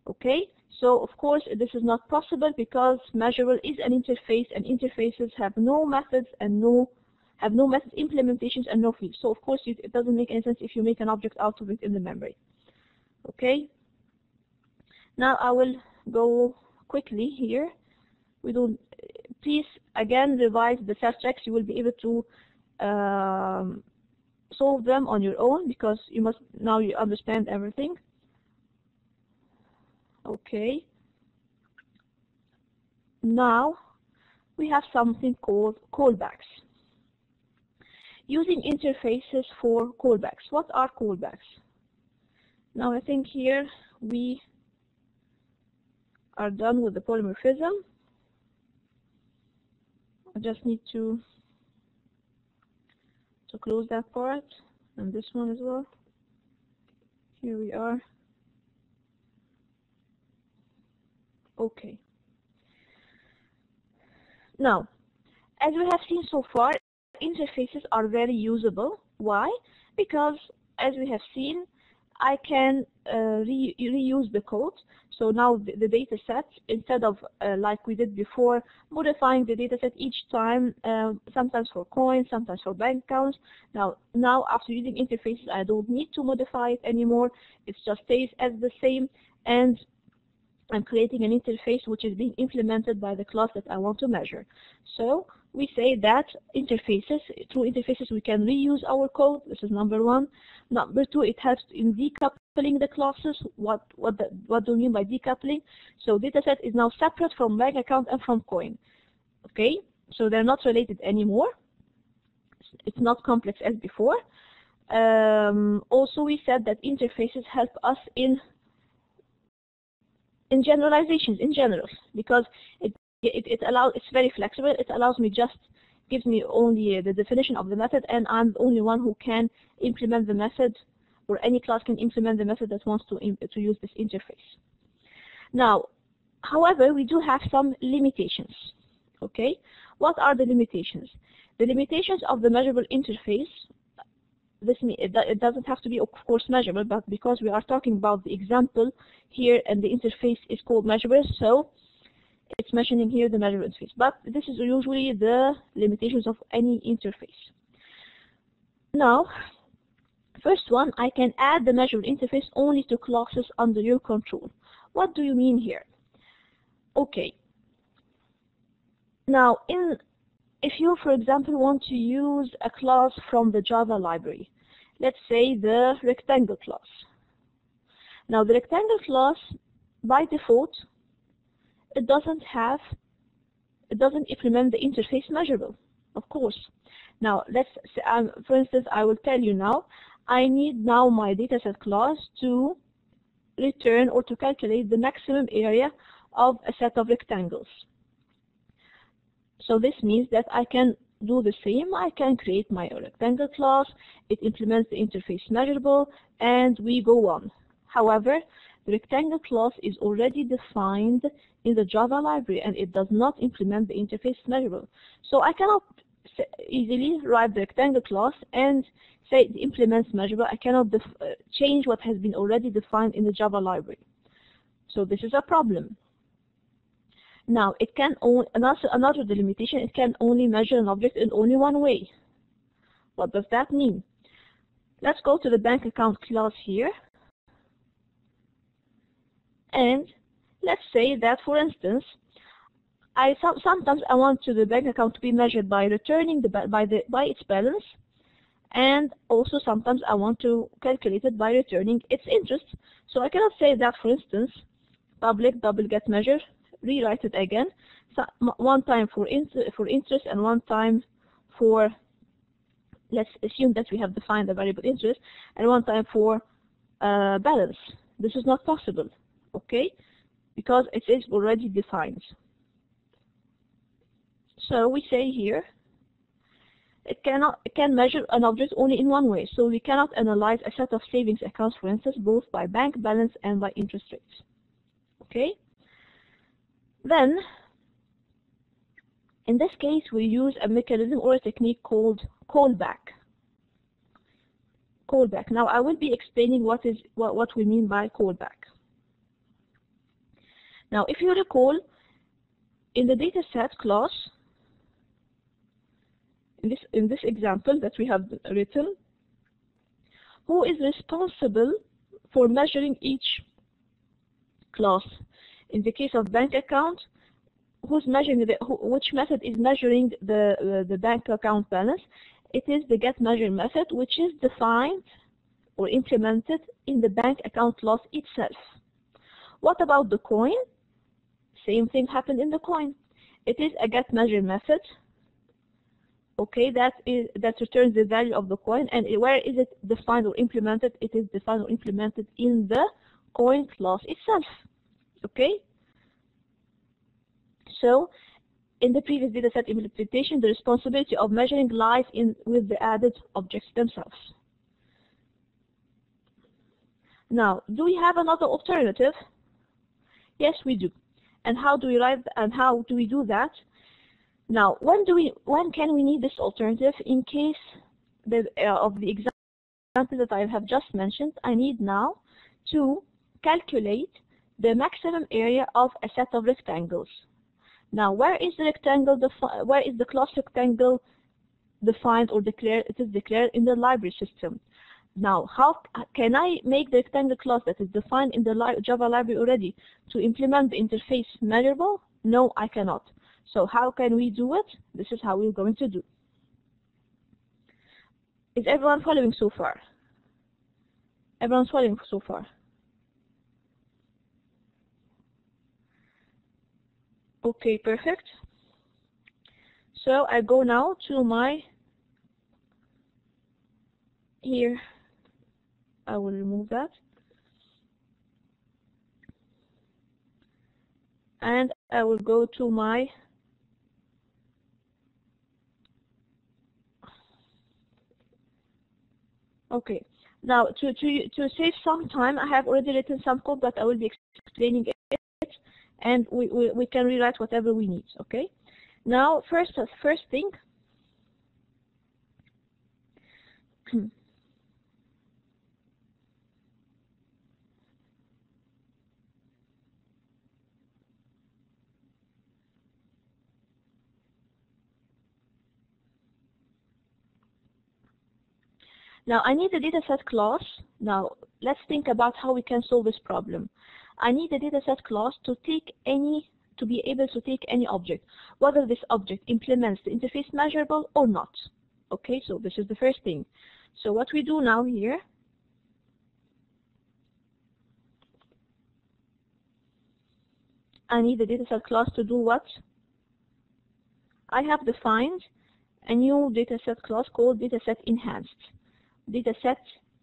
Okay? So of course this is not possible because measurable is an interface, and interfaces have no methods and have no method implementations and no fields. So of course it doesn't make any sense if you make an object out of it in the memory. Okay? Now I will go quickly here. Please again revise the self-checks. You will be able to solve them on your own because you understand everything. Okay. Now we have something called callbacks. Using interfaces for callbacks. What are callbacks? Now I think here we are done with the polymorphism. I just need to close that part and this one as well. Here we are. Okay. Now, as we have seen so far, interfaces are very usable. Why? Because, as we have seen, I can reuse the code. So now the data set, instead of like we did before, modifying the data set each time, sometimes for coins, sometimes for bank accounts. Now after using interfaces, I don't need to modify it anymore. It just stays as the same, and I'm creating an interface which is being implemented by the class that I want to measure. So we say that through interfaces we can reuse our code. This is number one. Number two, it helps in decoupling the classes. What do we mean by decoupling? So dataset is now separate from bank account and from coin. Okay, so they're not related anymore. It's not complex as before. Also, we said that interfaces help us in generalizations in general, because it's very flexible. It allows me gives me only the definition of the method, and I'm the only one who can implement the method, or any class can implement the method that wants to use this interface. Now, however, we do have some limitations. Okay, what are the limitations? The limitations of the measurable interface. It doesn't have to be, of course, measurable, but because we are talking about the example here and the interface is called measurable, so it's mentioning here the measurable interface. But this is usually the limitations of any interface. Now, first one, I can add the measurable interface only to classes under your control. What do you mean here? Okay. Now, if you, for example, want to use a class from the Java library, let's say the rectangle class. Now, the rectangle class, by default, it doesn't implement the interface measurable, of course. Now, let's say, for instance, I will tell you now, I need now my dataset class to return or to calculate the maximum area of a set of rectangles. So this means that I can do the same. I can create my rectangle class. It implements the interface measurable, and we go on. However, the rectangle class is already defined in the Java library, and it does not implement the interface measurable. So I cannot easily write the rectangle class and say it implements measurable. I cannot change what has been already defined in the Java library. So this is a problem. Now, it can only, another delimitation, it can only measure an object in only one way. What does that mean? Let's go to the bank account class here. And let's say that, for instance, sometimes I want the bank account to be measured by returning by its balance, and also sometimes I want to calculate it by returning its interest. So I cannot say that, for instance, public double get measure, rewrite it again, so one time for interest and one time for, let's assume that we have defined the variable interest, and one time for balance. This is not possible, okay, because it is already defined. So we say here, it can measure an object only in one way. So we cannot analyze a set of savings accounts, for instance, both by bank balance and by interest rates. Okay. Then, in this case, we use a mechanism or a technique called callback. Callback. Now, I will be explaining what we mean by callback. Now, if you recall, in the dataset class, in this example that we have written, who is responsible for measuring each class? In the case of bank account, which method is measuring the bank account balance? It is the getMeasure method, which is defined or implemented in the bank account class itself. What about the coin? Same thing happened in the coin. It is a get measure method. Okay, that returns the value of the coin, and where is it defined or implemented? It is defined or implemented in the coin class itself. Okay. So in the previous dataset implementation, the responsibility of measuring lies with the added objects themselves. Now, do we have another alternative? Yes, we do. And how do we write? And how do we do that? Now, when can we need this alternative? In case of the example that I have just mentioned, I need now to calculate the maximum area of a set of rectangles. Now, where is the rectangle? Where is the class rectangle defined or declared? It is declared in the library system. Now, how can I make the rectangle class that is defined in the Java library already to implement the interface measurable? No, I cannot. So how can we do it? This is how we're going to do. Is everyone following so far? Everyone's following so far? Okay, perfect. So I go now to my, here, I will remove that. And I will go to my okay. Now, to save some time, I have already written some code, but I will be explaining it, and we can rewrite whatever we need. Okay. Now, first thing. Now, I need a dataset class. Now, let's think about how we can solve this problem. I need a dataset class to be able to take any object, whether this object implements the interface measurable or not. Okay, so this is the first thing. So what we do now here, I need a dataset class to do what? I have defined a new dataset class called dataset enhanced. Dataset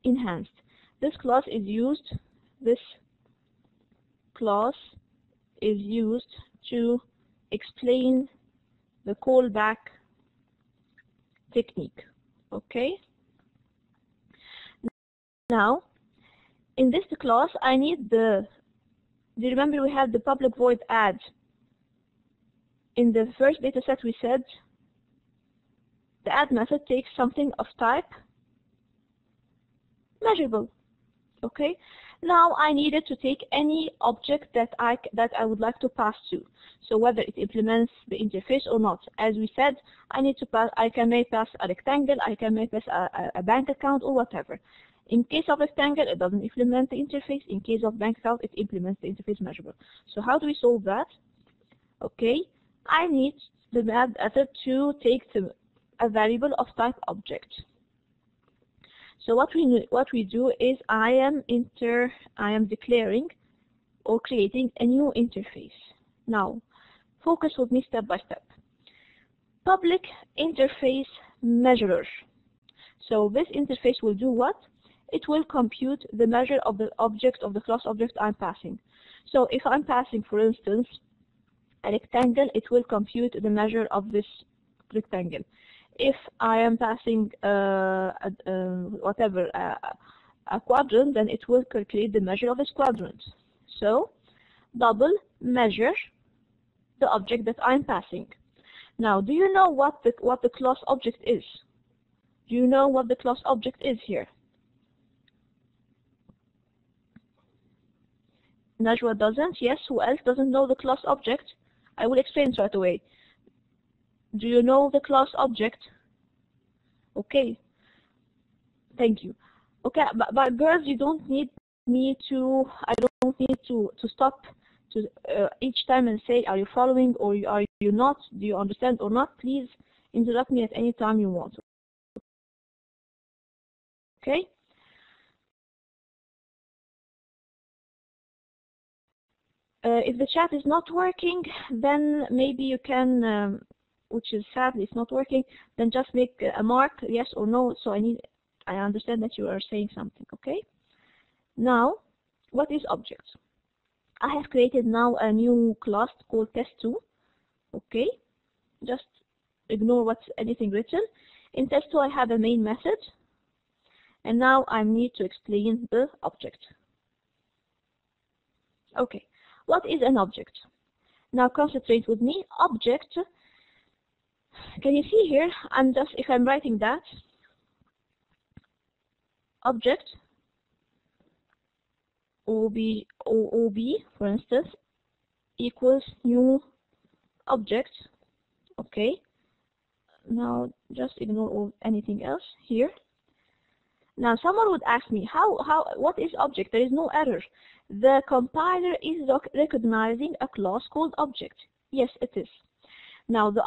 enhanced. This class is used to explain the callback technique. Okay. Now, in this class, I need do you remember we had the public void add? In the first dataset, we said the add method takes something of type measurable. Okay. Now I needed to take any object that I would like to pass to. So whether it implements the interface or not. As we said, I may pass a rectangle, I can may pass a bank account or whatever. In case of rectangle, it doesn't implement the interface. In case of bank account, it implements the interface measurable. So how do we solve that? Okay. I need the add method to take a variable of type object. So what we do is I am declaring or creating a new interface. Now, focus with me step by step. Public interface measurer. So this interface will do what? It will compute the measure of the object of the class object I'm passing. So if I'm passing, for instance, a rectangle, it will compute the measure of this rectangle. If I am passing a quadrant, then it will calculate the measure of this quadrant. So double measure the object that I'm passing. Now, do you know what the class object is? Do you know what the class object is here? Najwa doesn't. Yes, who else doesn't know the class object? I will explain it right away. Do you know the class object? Okay. Thank you. Okay, but girls, you don't need me to. I don't need to stop to each time and say, are you following or are you not? Do you understand or not? Please interrupt me at any time you want. Okay. If the chat is not working, then maybe you can, which is sadly it's not working, then just make a mark, yes or no, so I understand that you are saying something, okay? Now, what is object? I have created now a new class called test2, okay? Just ignore what's anything written. In test2 I have a main method, and now I need to explain the object. Okay, what is an object? Now concentrate with me. Object, can you see here, if I'm writing that, object, OB, for instance, equals new object, okay? Now just ignore anything else here. Now someone would ask me, what is object? There is no error. The compiler is recognizing a class called object. Yes, it is. Now the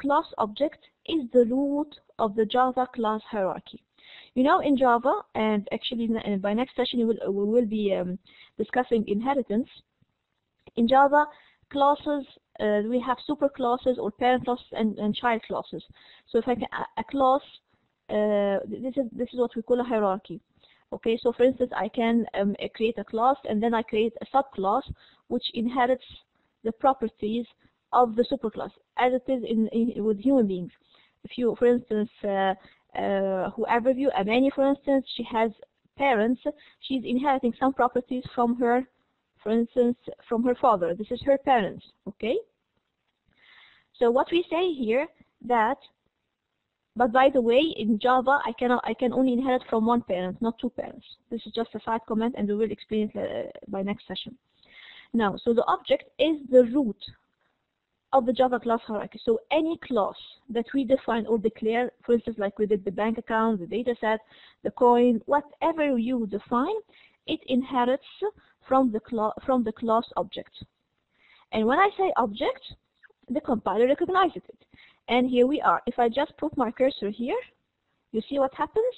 class object is the root of the Java class hierarchy. You know, in Java, and actually by next session we will be discussing inheritance. In Java, classes, we have super classes or parent classes and child classes. So if a class, this is what we call a hierarchy. Okay, so for instance, I can create a class, and then I create a subclass which inherits the properties of the superclass, as it is with human beings. If you, for instance, whoever you, Amani, for instance, she has parents, she's inheriting some properties from her, for instance, from her father. This is her parents, okay? So what we say here that, but by the way, in Java, I can only inherit from one parent, not two parents. This is just a side comment, and we will explain it by next session. Now, so the object is the root of the Java class hierarchy. So any class that we define or declare, for instance, like we did the bank account, the dataset, the coin, whatever you define, it inherits from the class object. And when I say object, the compiler recognizes it. And here we are. If I just put my cursor here, you see what happens?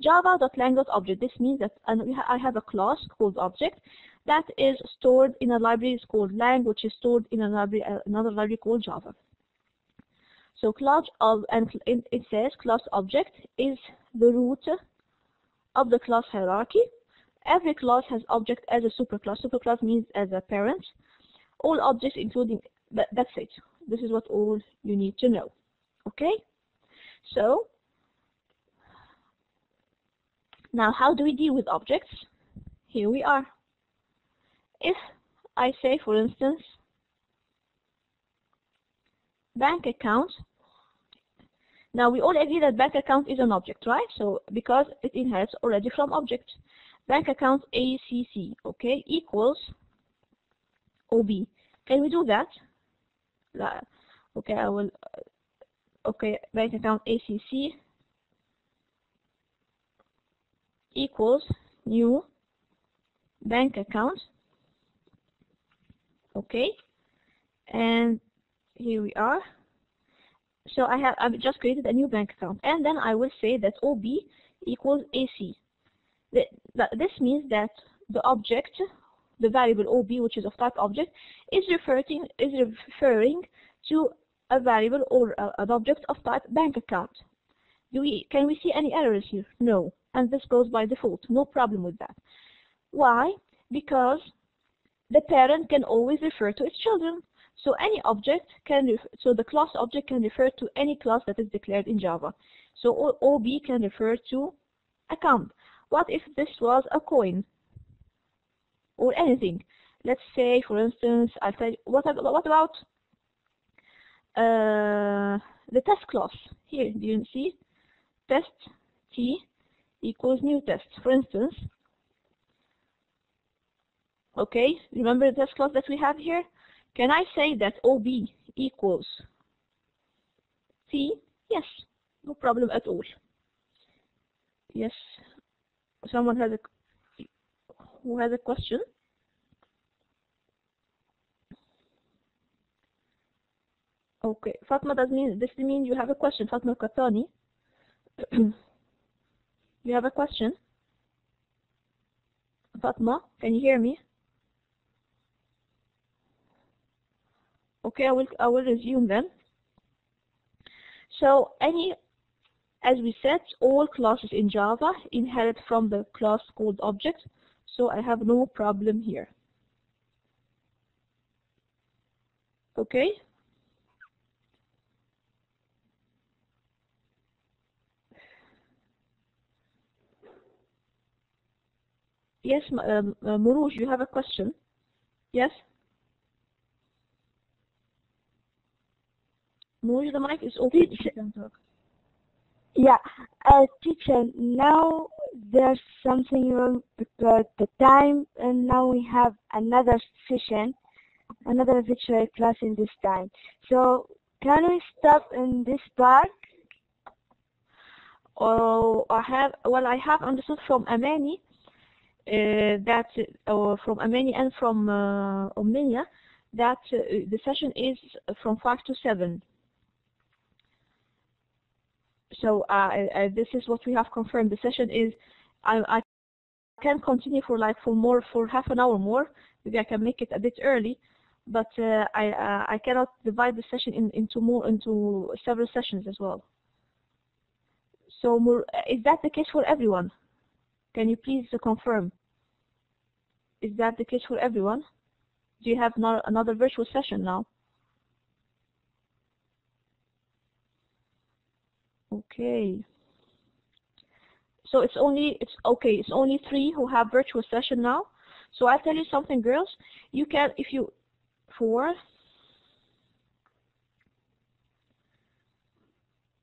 Java.lang.object. This means that I have a class called object that is stored in a library called lang, which is stored in another library called Java. So it says class object is the root of the class hierarchy. Every class has object as a superclass. Superclass means as a parent. All objects including, that's it. This is what all you need to know. Okay? So, now how do we deal with objects? Here we are. If I say, for instance, bank account, now we all agree that bank account is an object, right? So, because it inherits already from object. Bank account ACC, okay, equals OB. Can we do that? Okay, I will, okay, bank account ACC equals new bank account, okay, and here we are. So I've just created a new bank account, and then I will say that OB equals AC. This means that the object, the variable OB, which is of type object, is referring to a variable or an object of type bank account. Can we see any errors here? No, and this goes by default. No problem with that. Why? Because the parent can always refer to its children. So any object so the class object can refer to any class that is declared in Java. So OB can refer to account. What if this was a coin or anything? Let's say, for instance, I'll tell you, what about the test class? Here, do you see? Test T equals new test, for instance. Okay, remember the test class that we have here? Can I say that OB equals T? Yes, no problem at all. Yes, someone has who has a question? Okay, Fatma, this means you have a question. Fatma Katani, you have a question? Fatma, can you hear me? Okay, I will resume then. So as we said, all classes in Java inherit from the class called object, so I have no problem here. Okay? Yes, Muruj, you have a question? Yes? Muruj, the mic is open if you can talk. Yeah, teacher, now there's something wrong because the time, and now we have another session, another virtual class in this time. So can we stop in this part? Oh, I have understood from Amani that from Amani and from Omnia that the session is from 5 to 7. So this is what we have confirmed. The session is, I can continue for half an hour more. Maybe I can make it a bit early, but I cannot divide the session into several sessions as well. So is that the case for everyone? Can you please confirm? Is that the case for everyone? Do you have another virtual session now? Okay. So it's only 3 who have virtual session now. So I'll tell you something, girls. You can, if you 4.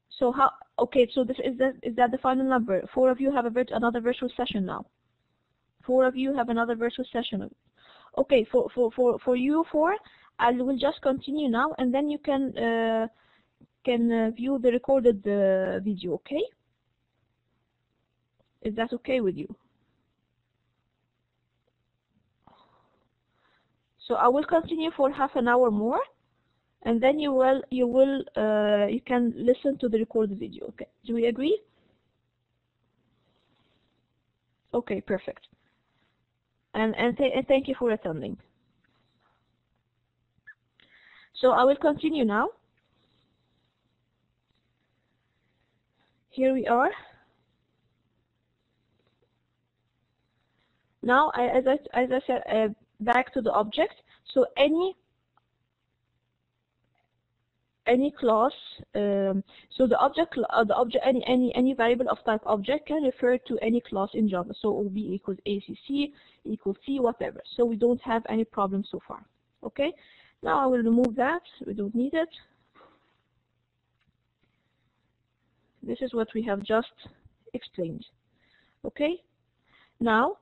So how? Okay. So is that the final number? 4 of you have another virtual session now. 4 of you have another virtual session. Okay. For you 4, I will just continue now, and then you can view the recorded video. Okay? Is that okay with you? So I will continue for half an hour more, and then you can listen to the recorded video. Okay? Do we agree? Okay, perfect. And thank you for attending. So I will continue now. Here we are. Now, as I said, back to the object. So any class, so the object, any variable of type object can refer to any class in Java. So OB equals ACC equals C, whatever. So we don't have any problem so far. Okay. Now I will remove that. We don't need it. This is what we have just explained. Okay. Now,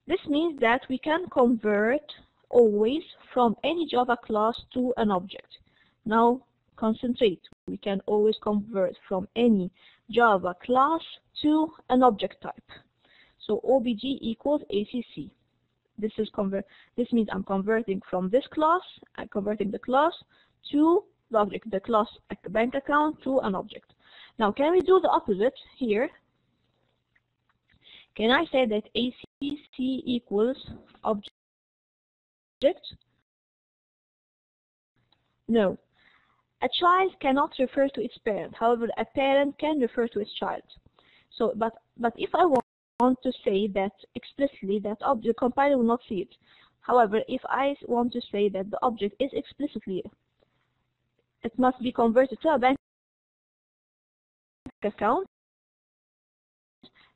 this means that we can convert always from any Java class to an object. Now, concentrate. We can always convert from any Java class to an object type. So OBJ equals ACC. This means I'm converting from this class. I'm converting the class to the object. The class bank account to an object. Now, can we do the opposite here? Can I say that ACC equals object? No. A child cannot refer to its parent. However, a parent can refer to its child. So, but if I want to say that explicitly, that object, the compiler will not see it. However, if I want to say that the object is explicitly, it must be converted to a bank account,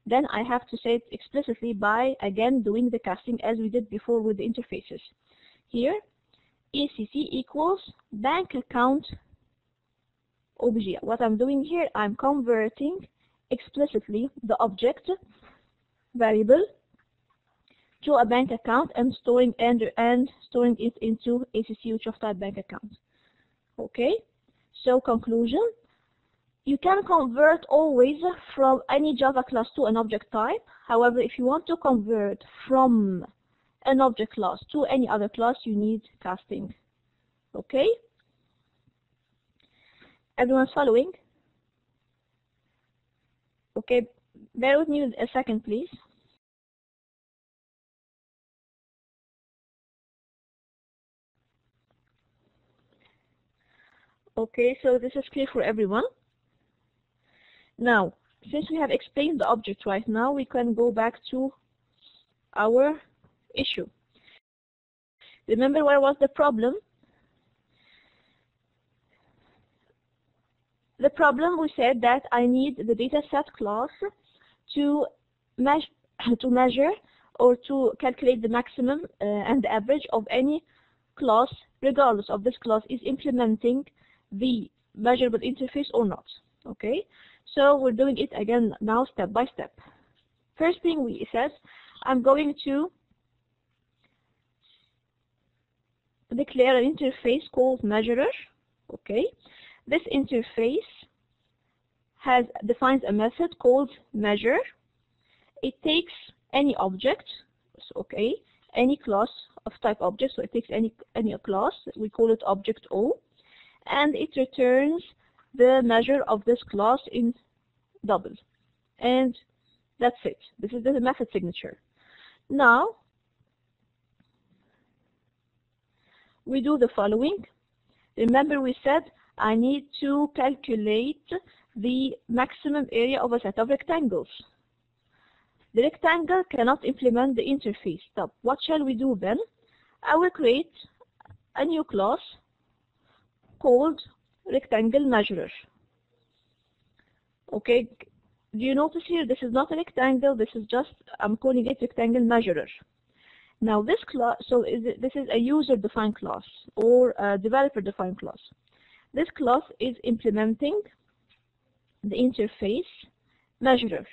then I have to say it explicitly by, again, doing the casting as we did before with the interfaces. Here, ACC equals bank account OBJ. What I'm doing here, I'm converting explicitly the object variable to a bank account and storing it into ACC, which of type bank account. Okay, so conclusion. You can convert always from any Java class to an object type. However, if you want to convert from an object class to any other class, you need casting. Okay? Everyone's following? Okay, bear with me a second, please. Okay, so this is clear for everyone. Now, since we have explained the object right now, we can go back to our issue. Remember where was the problem? The problem, we said that I need the dataset class to measure or to calculate the maximum and the average of any class, regardless of this class is implementing the measurable interface or not. Okay, so we're doing it again now step by step. First thing we said, I'm going to declare an interface called measurer. Okay, this interface defines a method called measure. It takes any object, okay, any class of type object, so it takes any class, we call it object O, and it returns the measure of this class in double. And that's it. This is the method signature. Now, we do the following. Remember we said I need to calculate the maximum area of a set of rectangles. The rectangle cannot implement the interface. So what shall we do then? I will create a new class called rectangle measurer. Okay, do you notice here this is not a rectangle, this is just, I'm calling it rectangle measurer. Now this class, this is a user-defined class or a developer-defined class. This class is implementing the interface measurer.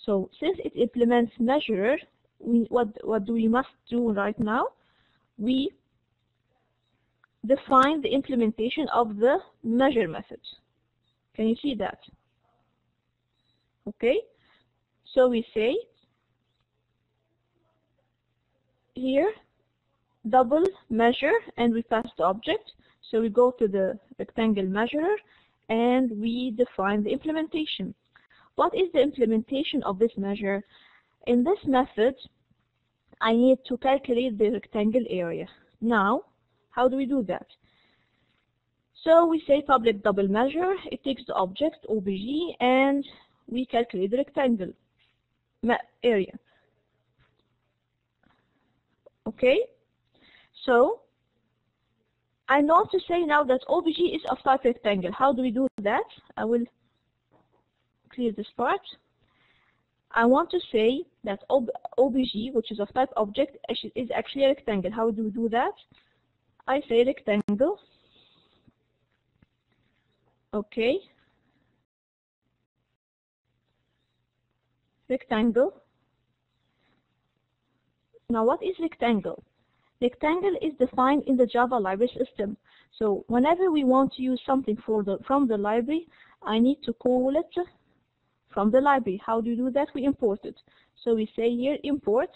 So since it implements measurer, what we must do right now? We define the implementation of the measure method. Can you see that? Okay, so we say here double measure and we pass the object. So we go to the rectangle measurer and we define the implementation. What is the implementation of this measure? In this method, I need to calculate the rectangle area. Now, how do we do that? So we say public double measure, it takes the object OBJ and we calculate the rectangle area. Okay, so I want to say now that OBJ is of type rectangle. How do we do that? I will clear this part. I want to say that OBJ, which is of type object, is actually a rectangle. How do we do that? I say rectangle. Okay. Rectangle. Now what is rectangle? Rectangle is defined in the Java library system. So whenever we want to use something from the library, I need to call it from the library. How do you do that? We import it. So we say here import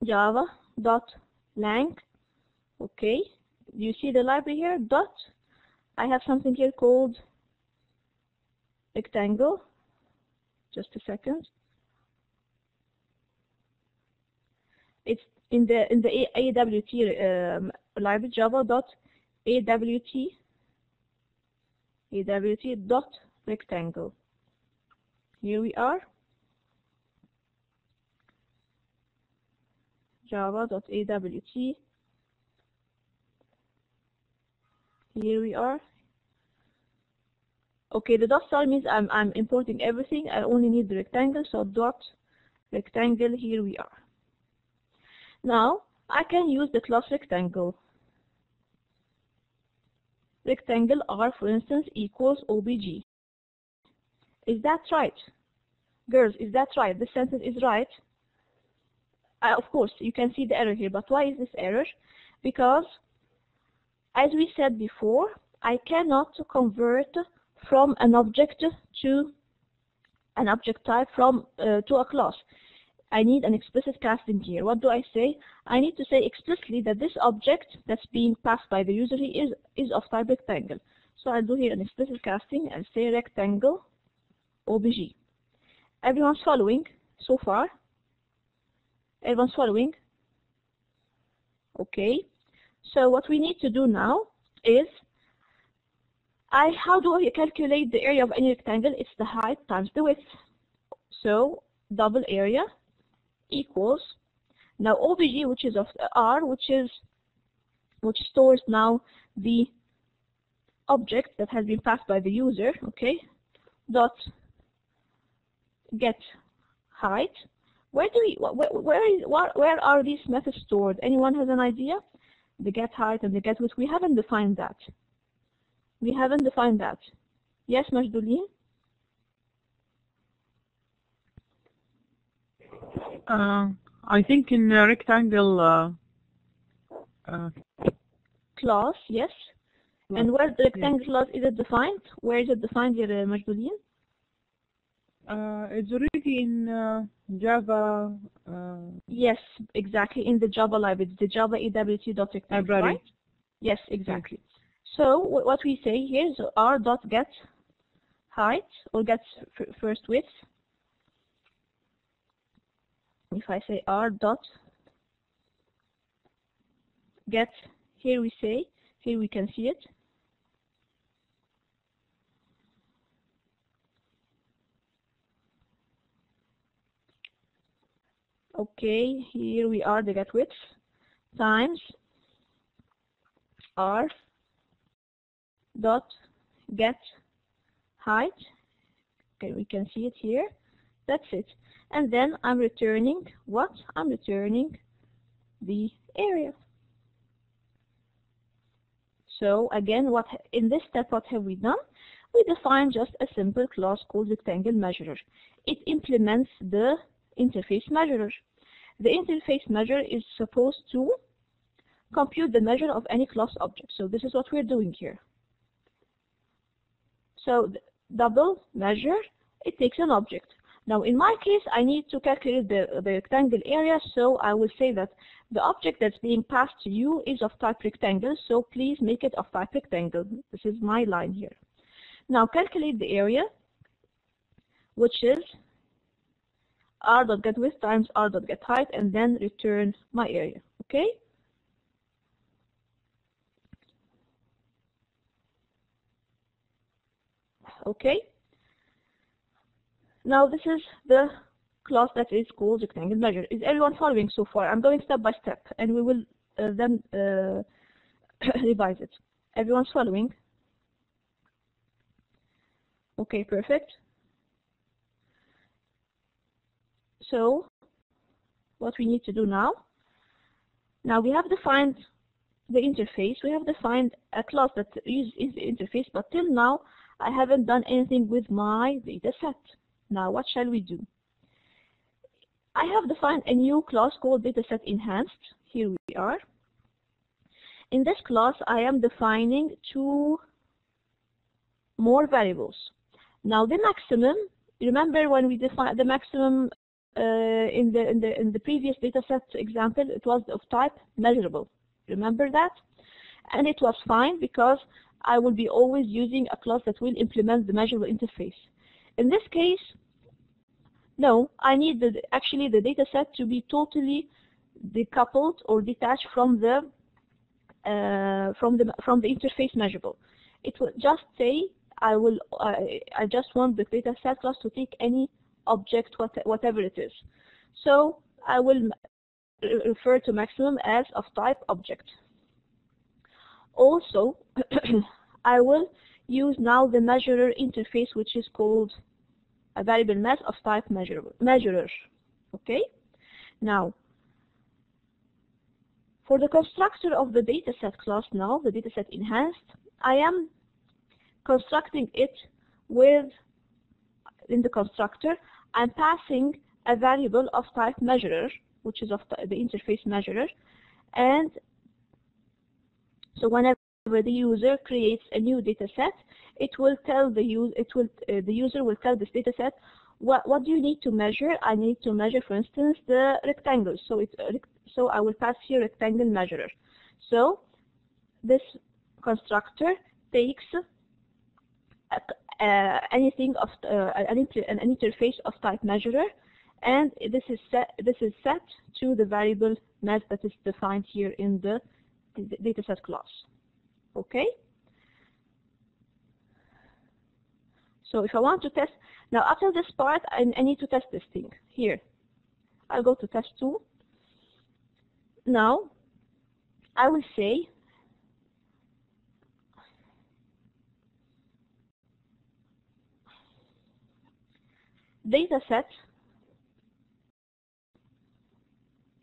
java.lang. Okay, you see the library here? Dot. I have something here called rectangle. Just a second. It's in the AWT library, java.awt.rectangle. Here we are. Java.awt. Here we are. Okay, the dot star means I'm importing everything. I only need the rectangle, so dot rectangle. Here we are. Now I can use the class rectangle. Rectangle R, for instance, equals OBJ. Is that right? Girls, is that right? This sentence is right. Of course, you can see the error here, but why is this error? Because, as we said before, I cannot convert from an object to an object type to a class. I need an explicit casting here. What do I say? I need to say explicitly that this object that's being passed by the user is of type rectangle. So I'll do here an explicit casting and say rectangle OBJ. Everyone's following so far? Everyone's following? Okay. So what we need to do now is, how do I calculate the area of any rectangle? It's the height times the width. So double area equals, now OBG, which is of R, which stores now the object that has been passed by the user, okay, dot get height. Where are these methods stored? Anyone has an idea? The get height and the get width, we haven't defined that. We haven't defined that. Yes, Majdouline? I think in rectangle class, yes. And where the rectangle class is it defined? Where is it defined here, Majdouline? It's already in Java. Yes, exactly, in the Java library, the Java awt.rectangle, right? Yes, exactly. So what we say here is r.get height, or get first width. If I say r.get, here we can see it. Okay, here we are, the get width times r dot get height. Okay, we can see it here. That's it. And then I'm returning what? I'm returning the area. So again, in this step, what have we done? We define just a simple class called rectangle measurer. It implements the interface measurer. The interface measurer is supposed to compute the measure of any class object. So this is what we're doing here. So the double measure, it takes an object. Now in my case, I need to calculate the rectangle area, so I will say that the object that's being passed to you is of type rectangle, so please make it of type rectangle. This is my line here. Now calculate the area, which is r.getWidth times r.getHeight, and then return my area, okay? Okay. Now this is the class that is called rectangle measure. Is everyone following so far? I'm going step by step, and we will then revise it. Everyone's following? Okay, perfect. So what we need to do now we have defined the interface. We have defined a class that is the interface, but till now I haven't done anything with my data set. Now what shall we do? I have defined a new class called dataset enhanced. Here we are. In this class I am defining two more variables. Now the maximum, remember when we defined the maximum in the previous dataset example, it was of type measurable. Remember that? And it was fine because I will be always using a class that will implement the measurable interface. In this case, no, I need actually the dataset to be totally decoupled or detached from the interface measurable. It will just say I just want the dataset class to take any object, whatever it is. So I will refer to maximum as of type object. Also, I will use now the measurer interface, which is called a variable mass of type measurer. Okay? Now, for the constructor of the dataset class now, the dataset enhanced, I am constructing it with, in the constructor, I'm passing a variable of type measurer, which is of the interface measurer, and so whenever the user creates a new dataset, it will tell the user will tell this dataset what do you need to measure. I need to measure, for instance, the rectangle. So I will pass here rectangle measurer. So this constructor takes anything of an interface of type measurer, and this is set to the variable mass that is defined here in the dataset class. Okay? So if I want to test, now after this part, I need to test this thing. Here, I'll go to test 2. Now, I will say, dataset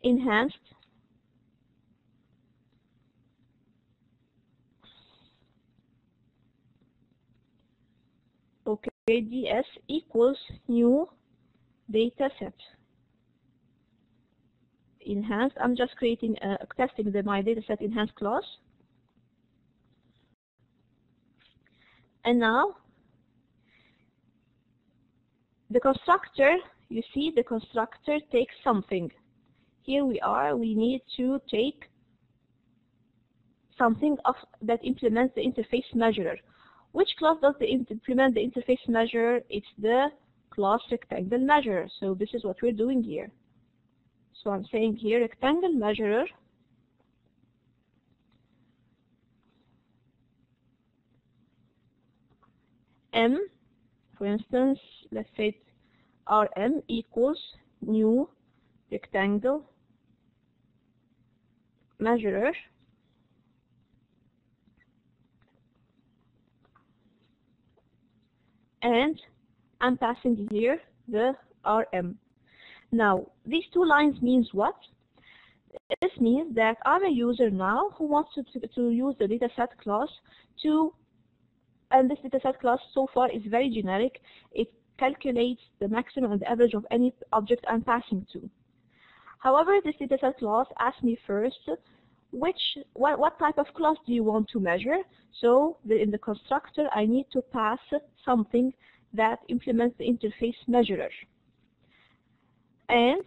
enhanced okay, DS equals new dataset enhanced. I'm just creating testing my dataset enhanced class. And now the constructor, you see the constructor takes something. Here we are, we need to take something that implements the interface measurer. Which class does implement the interface measurer? It's the class rectangle measurer. So this is what we're doing here. So I'm saying here rectangle measurer M, for instance, let's say RM equals new rectangle measurer and I'm passing here the RM. Now, these two lines means what? This means that I'm a user now who wants to use the dataset class and this dataset class so far is very generic. It calculates the maximum and the average of any object I'm passing to. However, this dataset class asks me first, what type of class do you want to measure? So in the constructor, I need to pass something that implements the interface measurer. And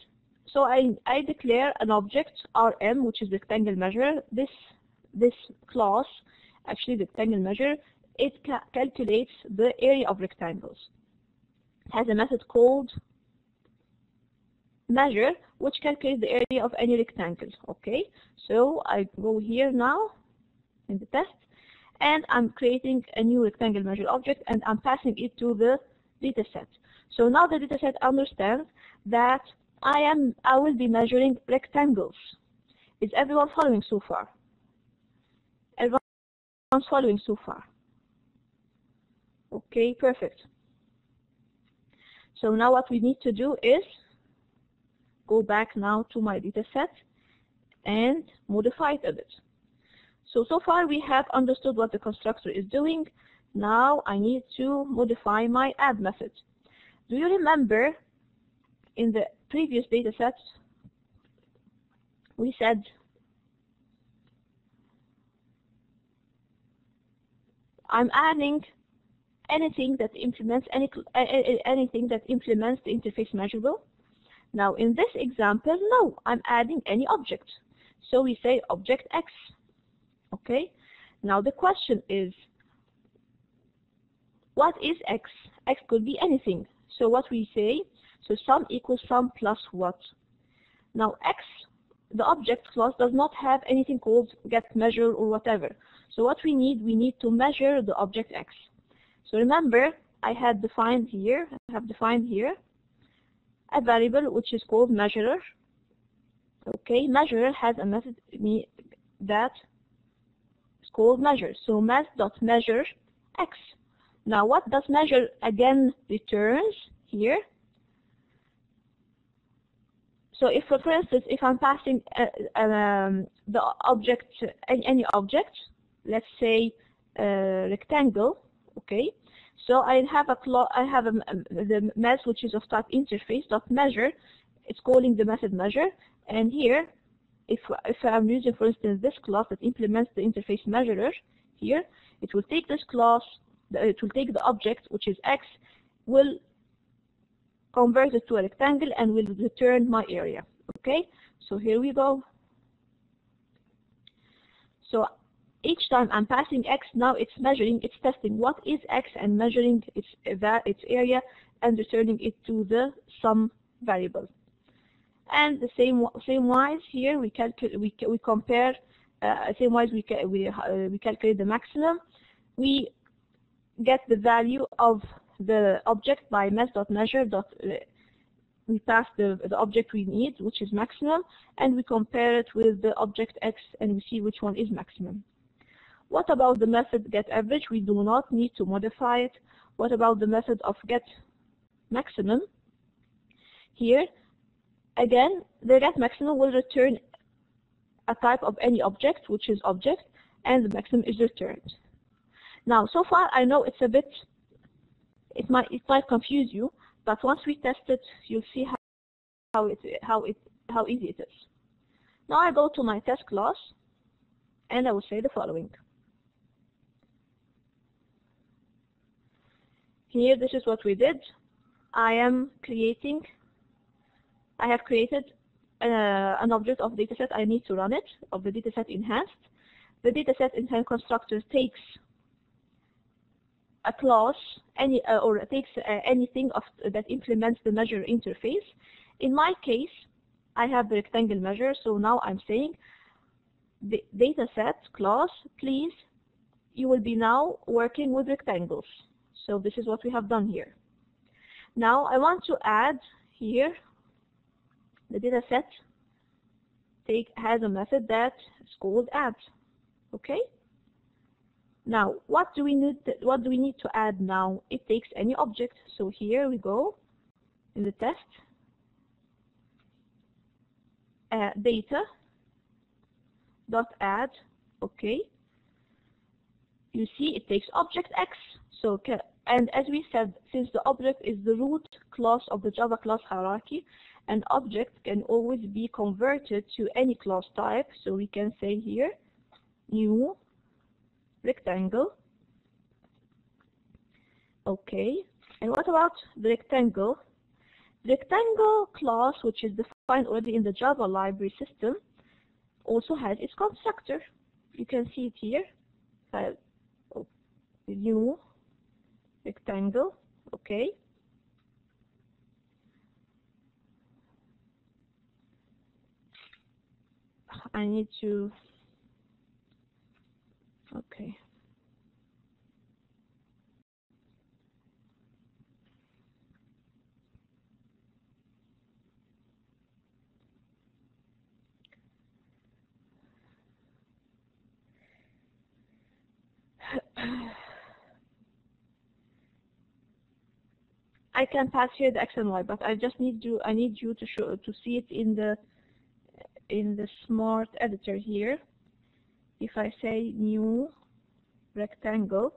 so I declare an object RM, which is rectangle measurer. This class, actually the rectangle measurer, it calculates the area of rectangles. It has a method called measure, which calculates the area of any rectangle. Okay, so I go here now in the test, and I'm creating a new rectangle measure object, and I'm passing it to the dataset. So now the dataset understands that I will be measuring rectangles. Is everyone following so far? Everyone's following so far? Okay, perfect. So now what we need to do is go back now to my dataset and modify it a bit. So far we have understood what the constructor is doing. Now I need to modify my add method. Do you remember in the previous dataset we said I'm adding anything that implements anything that implements the interface measurable? Now in this example, no, I'm adding any object. So we say object X. Okay. Now the question is, what is X? X could be anything. So what we say, so sum equals sum plus what? Now X, the object class, does not have anything called get measure or whatever. So what we need to measure the object X. So remember, I have defined here a variable which is called measurer. Okay, measurer has a method that is called measure. So math.measure X. Now what does measure again returns here? So if, for instance, if I'm passing the object, any object, let's say rectangle, okay. So I have the method which is of type interface dot measure. It's calling the method measure, and here, if I'm using, for instance, this class that implements the interface measurer, here it will take this class, it will take the object which is X, will convert it to a rectangle and will return my area. Okay, so here we go. So each time I'm passing X, now it's measuring, it's testing what is X and measuring its area and returning it to the sum variable. And the same wise here we compare same way we calculate the maximum, we get the value of the object by math.measure. We pass the object we need, which is maximum, and we compare it with the object X, and we see which one is maximum. What about the method getAverage? We do not need to modify it. What about the method of getMaximum? Here, again, the getMaximum will return a type of any object, which is object, and the maximum is returned. Now, so far, I know it's a bit, it might confuse you, but once we test it, you'll see how easy it is. Now I go to my test class, and I will say the following. Here, this is what we did. I have created an object of dataset. I need to run it, of the dataset enhanced. The dataset enhanced constructor takes a class, or takes anything that implements the measure interface. In my case, I have the rectangle measure, so now I'm saying the dataset class, please, you will be now working with rectangles. So this is what we have done here. Now I want to add here the dataset has a method that is called add. Okay. Now what do we need to add now? It takes any object. So here we go in the test. Data dot add. Okay. You see it takes object X. So and as we said, since the object is the root class of the Java class hierarchy, an object can always be converted to any class type. So we can say here new rectangle. Okay. And what about the rectangle? Rectangle class, which is defined already in the Java library system, also has its constructor. You can see it here. New rectangle. Okay. I need to. Okay. I can pass here the X and Y, but I just need you. I need you to see it in the smart editor here. If I say new rectangle,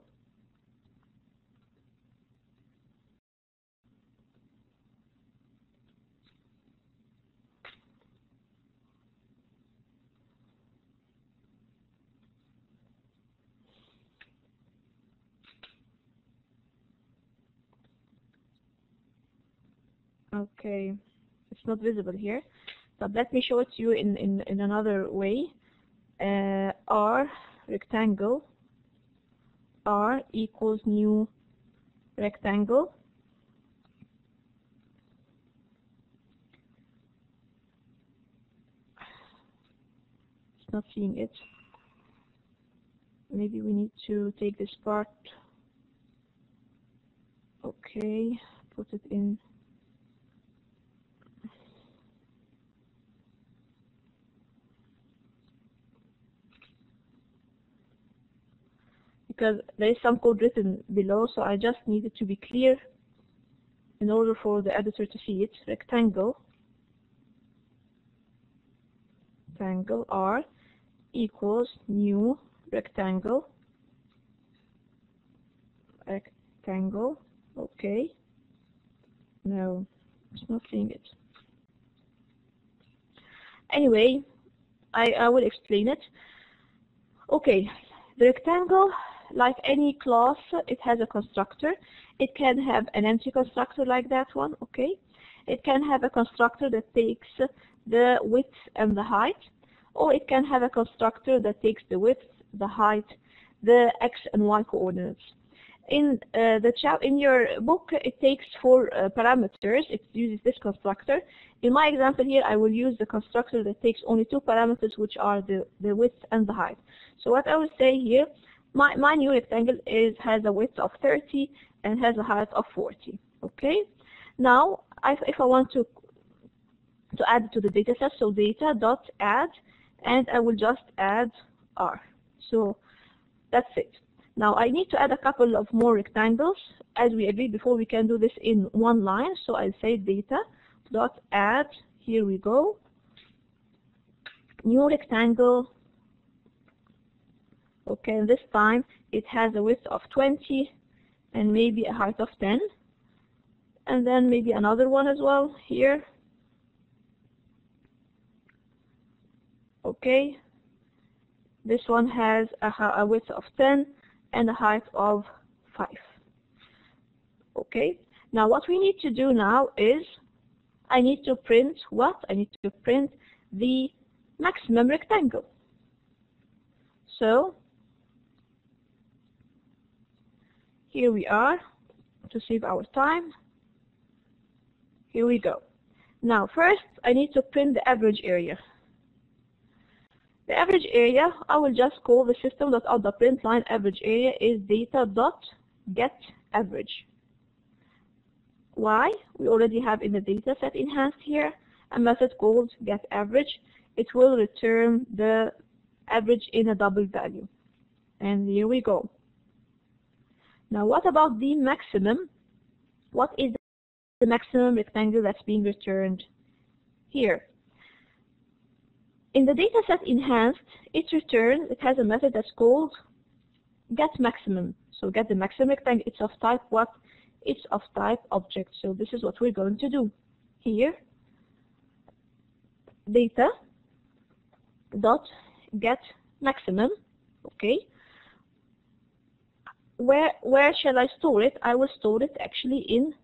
okay, it's not visible here, but let me show it to you in another way. R rectangle, R equals new rectangle. It's not seeing it. Maybe we need to take this part. Okay, put it in. Because there is some code written below, so I just need it to be clear in order for the editor to see it. Rectangle R equals new rectangle. Okay. No, it's not seeing it. Anyway, I will explain it. Okay, the rectangle, like any class, it has a constructor. It can have an empty constructor like that one, okay? It can have a constructor that takes the width and the height, or it can have a constructor that takes the width, the height, the X and Y coordinates. In in your book, it takes 4 parameters. It uses this constructor. In my example here, I will use the constructor that takes only 2 parameters, which are the width and the height. So what I will say here, my new rectangle has a width of 30 and has a height of 40. Okay. Now, if I want to add it to the data set, so data dot add, and I will just add R. So that's it. Now I need to add a couple of more rectangles. As we agreed before, we can do this in one line. So I'll say data dot add. Here we go. New rectangle. Okay, and this time it has a width of 20 and maybe a height of 10. And then maybe another one as well here. Okay. This one has a width of 10 and a height of 5. Okay. Now what we need to do now is I need to print what? I need to print the maximum rectangle. So here we are to save our time. Here we go. Now first I need to print the average area. The average area, I will just call the system.out.println average area is data.getAverage. Why? We already have in the data set enhanced here a method called getAverage. It will return the average in a double value. And here we go. Now what about the maximum? What is the maximum rectangle that's being returned here? In the dataset enhanced, it has a method that's called getMaximum. So get the maximum rectangle. It's of type what? It's of type object. So this is what we're going to do. Here, data dot get maximum. Okay. Where shall I store it? I will store it actually in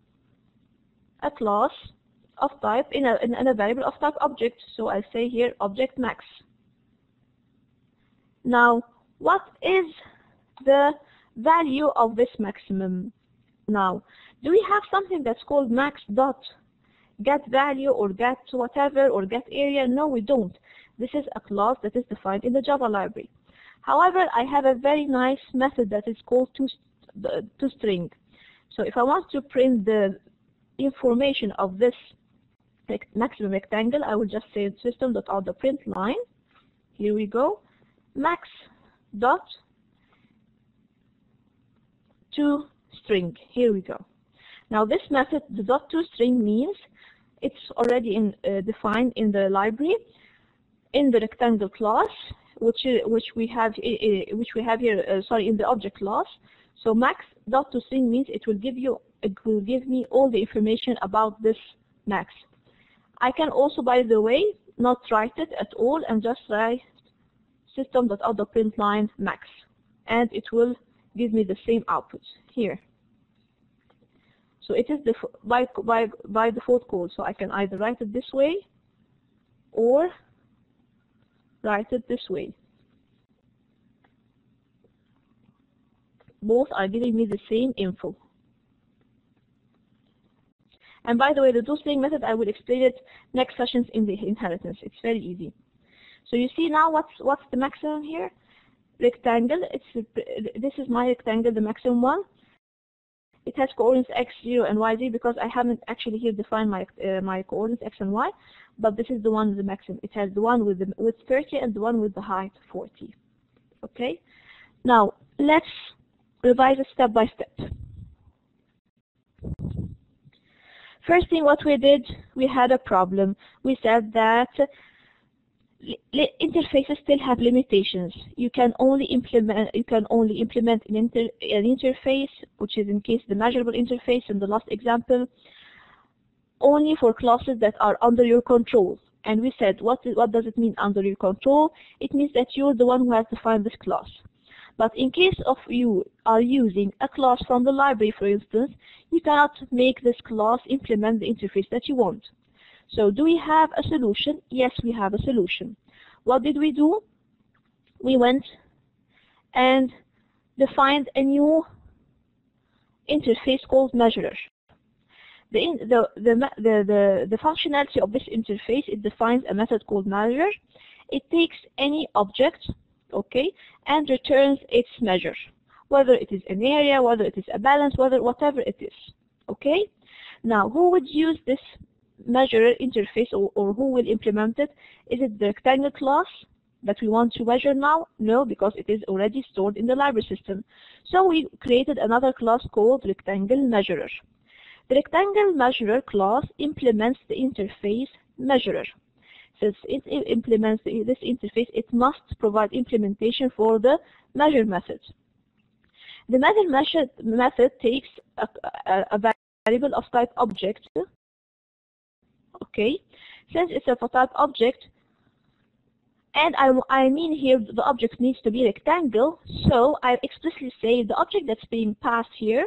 a class of type in a variable of type object. So I say here object max. Now what is the value of this maximum? Now do we have something that's called max dot get value or get whatever or get area? No, we don't. This is a class that is defined in the Java library. However, I have a very nice method that is called toString. So if I want to print the information of this maximum rectangle, I will just say system.out.println. Here we go. Max dot toString. Here we go. Now this method, the .toString, means it's already defined in the library in the rectangle class, which we have here. In the object class. So max.toString means it will give me all the information about this max. I can also, by the way, not write it at all and just write system.out.println max, and it will give me the same output here. So it is by default code. So I can either write it this way or write it this way. Both are giving me the same info. And by the way, the toString method, I will explain it next sessions in the inheritance. It's very easy. So you see now what's the maximum here? Rectangle. This is my rectangle, the maximum one. It has coordinates x, 0, and y, 0 because I haven't actually here defined my coordinates x and y. But this is the one with the maximum. It has the one with 30 and the one with the height 40. Okay. Now let's revise it step by step. First thing what we did, we had a problem. We said that interfaces still have limitations. You can only implement an interface, which is in case the measurable interface in the last example, only for classes that are under your control. And we said, what does it mean under your control? It means that you're the one who has defined this class. But in case of you are using a class from the library, for instance, you cannot make this class implement the interface that you want. So do we have a solution? Yes, we have a solution. What did we do? We went and defined a new interface called measurer. The functionality of this interface, it defines a method called measure. It takes any object, okay, and returns its measure, whether it is an area, whether it is a balance, whatever it is, okay. Now, who would use this measurer interface, or who will implement it? Is it the rectangle class that we want to measure now? No, because it is already stored in the library system. So we created another class called rectangle measurer. The rectangle measurer class implements the interface measurer. Since it implements this interface, it must provide implementation for the measure method. The measure method takes a variable of type object. Okay, since it's a type object, and I mean here the object needs to be rectangle, so I explicitly say the object that's being passed here,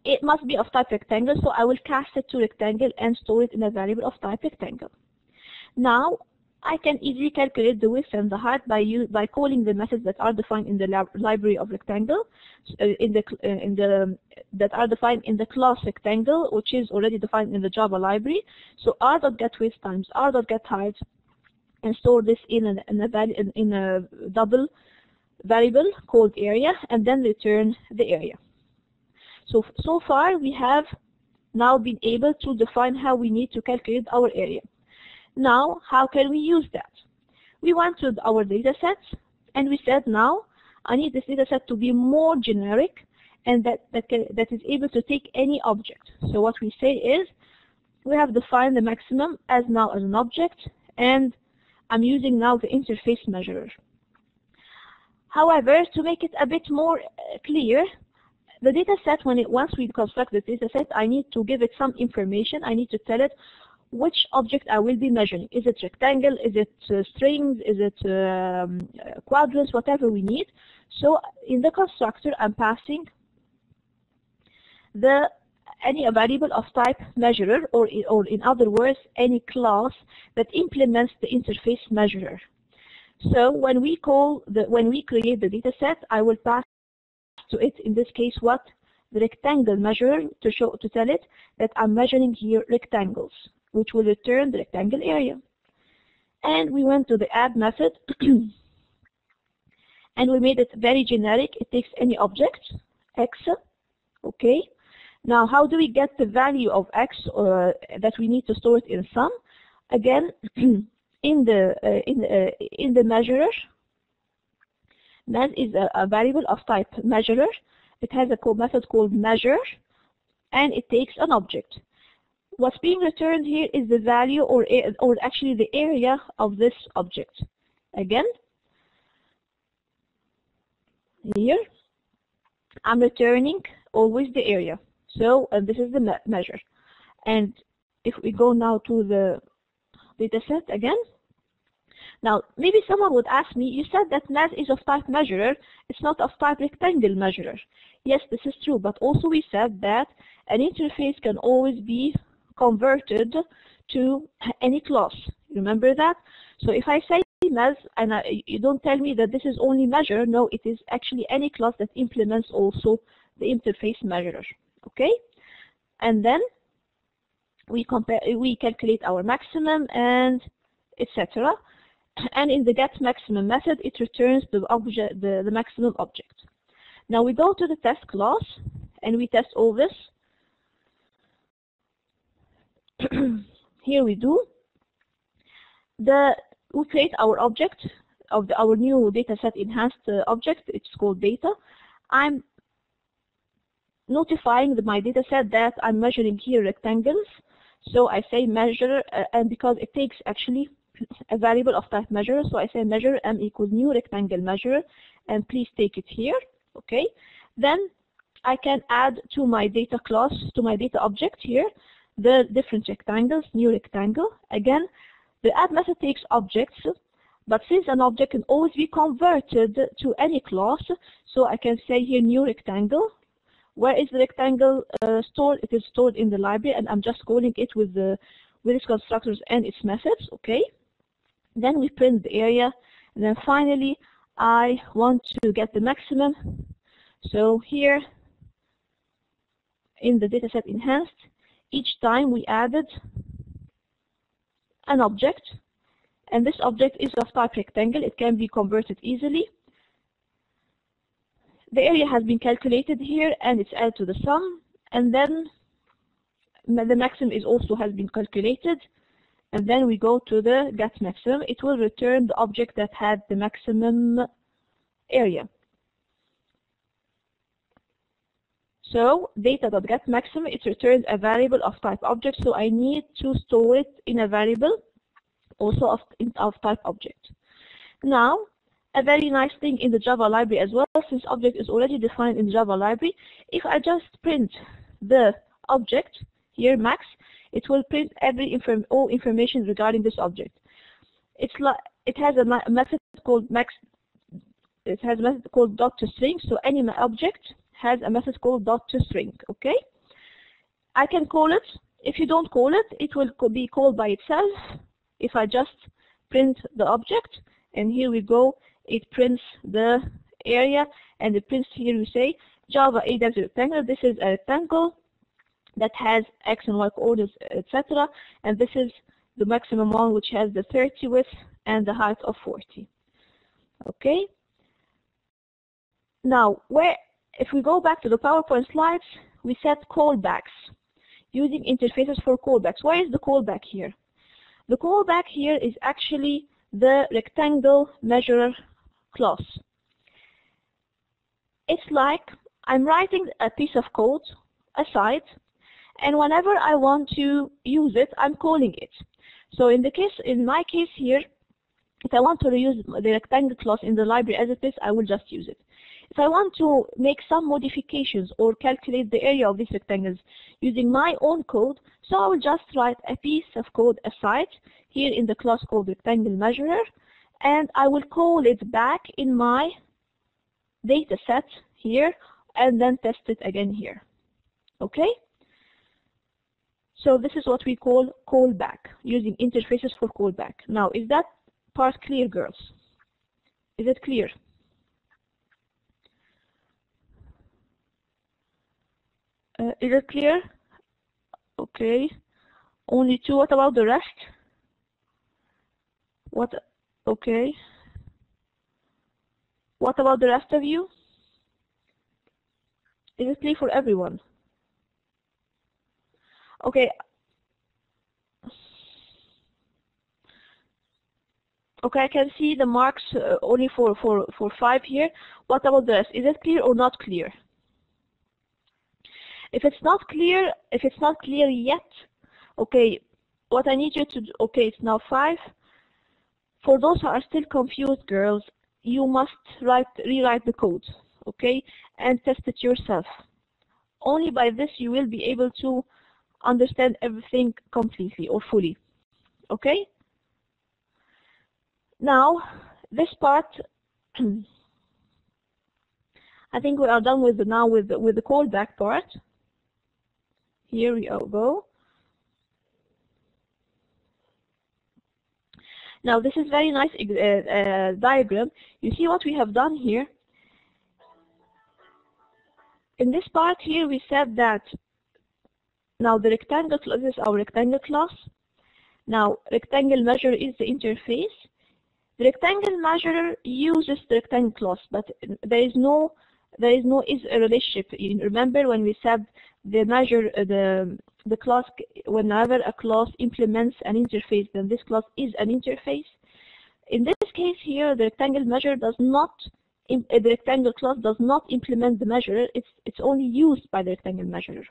it must be of type rectangle, so I will cast it to rectangle and store it in a variable of type rectangle. Now, I can easily calculate the width and the height by calling the methods that are defined in the library of rectangle, that are defined in the class rectangle, which is already defined in the Java library. So r.getWidth times r.getHeight, and store this in a double variable called area, and then return the area. So far we have now been able to define how we need to calculate our area. Now, how can we use that? We went to our data sets and we said, now I need this data set to be more generic and that is able to take any object. So what we say is, we have defined the maximum as now as an object, and I'm using now the interface measurer. However, to make it a bit more clear, the data set, once we construct the data set, I need to give it some information. I need to tell it which object I will be measuring. Is it rectangle? Is it strings? Is it quadrants? Whatever we need. So in the constructor, I'm passing any variable of type measurer, or in other words, any class that implements the interface measurer. So when we create the data set, I will pass to it, in this case, what? The rectangle measurer, to tell it that I'm measuring here rectangles, which will return the rectangle area. And we went to the add method and we made it very generic. It takes any object, x, okay. Now, how do we get the value of x that we need to store it in sum? Again, in the measurer, that is a variable of type measurer. It has a method called measure, and it takes an object. What's being returned here is the value, or actually the area of this object. Again, here, I'm returning always the area. So this is the measure. And if we go now to the data set again, now maybe someone would ask me, you said that math is of type measurer, it's not of type rectangle measurer. Yes, this is true, but also we said that an interface can always be converted to any class. Remember that? So if I say math and you don't tell me that this is only measure, no, it is actually any class that implements also the interface measurer. Okay, and then we calculate our maximum and etc. And in the get maximum method, it returns the maximum object. Now we go to the test class and we test all this. Here we do. We create our object of our new dataset enhanced object. It's called data. I'm notifying my dataset that I'm measuring here rectangles. So I say measure, and because it takes actually a variable of type measure, so I say measure m equals new rectangle measure, and please take it here. Okay. Then I can add to my data class, to my data object here, the different rectangles, new rectangle. Again, the add method takes objects, but since an object can always be converted to any class, so I can say here new rectangle. Where is the rectangle stored? It is stored in the library, and I'm just calling it with its constructors and its methods. Okay. Then we print the area, and then finally I want to get the maximum. So here in the dataset enhanced, each time we added an object, and this object is of type rectangle. It can be converted easily. The area has been calculated here, and it's added to the sum, and then the maximum is also has been calculated, and then we go to the get maximum. It will return the object that had the maximum area. So data.get maximum, it returns a variable of type object, so I need to store it in a variable also of type object. Now, a very nice thing in the Java library as well, since object is already defined in the Java library, if I just print the object here, max, it will print all information regarding this object. It's like it has a method called max. It has a method called .toString. So any object has a method called .toString. Okay, I can call it. If you don't call it, it will be called by itself. If I just print the object, and here we go, it prints the area, and it prints here we say Java AWS rectangle. This is a rectangle that has X and Y coordinates, etc. And this is the maximum one, which has the 30 width and the height of 40. Okay. Now, if we go back to the PowerPoint slides, we set callbacks using interfaces for callbacks. Where is the callback here? The callback here is actually the rectangle measurer class. It's like I'm writing a piece of code aside, and whenever I want to use it, I'm calling it. So in my case here, if I want to reuse the rectangle class in the library as it is, I will just use it. If I want to make some modifications or calculate the area of these rectangles using my own code, so I will just write a piece of code aside here in the class called rectangle measurer, and I will call it back in my data set here and then test it again here. Okay? So this is what we call callback, using interfaces for callback. Now, is that part clear, girls? Is it clear? Is it clear? Okay. Only two. What about the rest? Okay. What about the rest of you? Is it clear for everyone? Okay. Okay, I can see the marks only for 5 here. What about the rest? Is it clear or not clear? If it's not clear yet, okay, what I need you to do, okay, it's now 5. For those who are still confused, girls, you must rewrite the code, okay, and test it yourself. Only by this you will be able to understand everything completely or fully, okay? Now, this part, I think we are done with the callback part. Here we go. Now this is very nice diagram. You see what we have done here? In this part here we said that now the rectangle class is our rectangle class. Now rectangle measure is the interface. The rectangle measurer uses the rectangle class, but there is no a relationship. You remember when we said the measure the class, whenever a class implements an interface, then this class is an interface. In this case here, the rectangle measure does not, the rectangle class does not implement the measurer. It's only used by the rectangle measurer.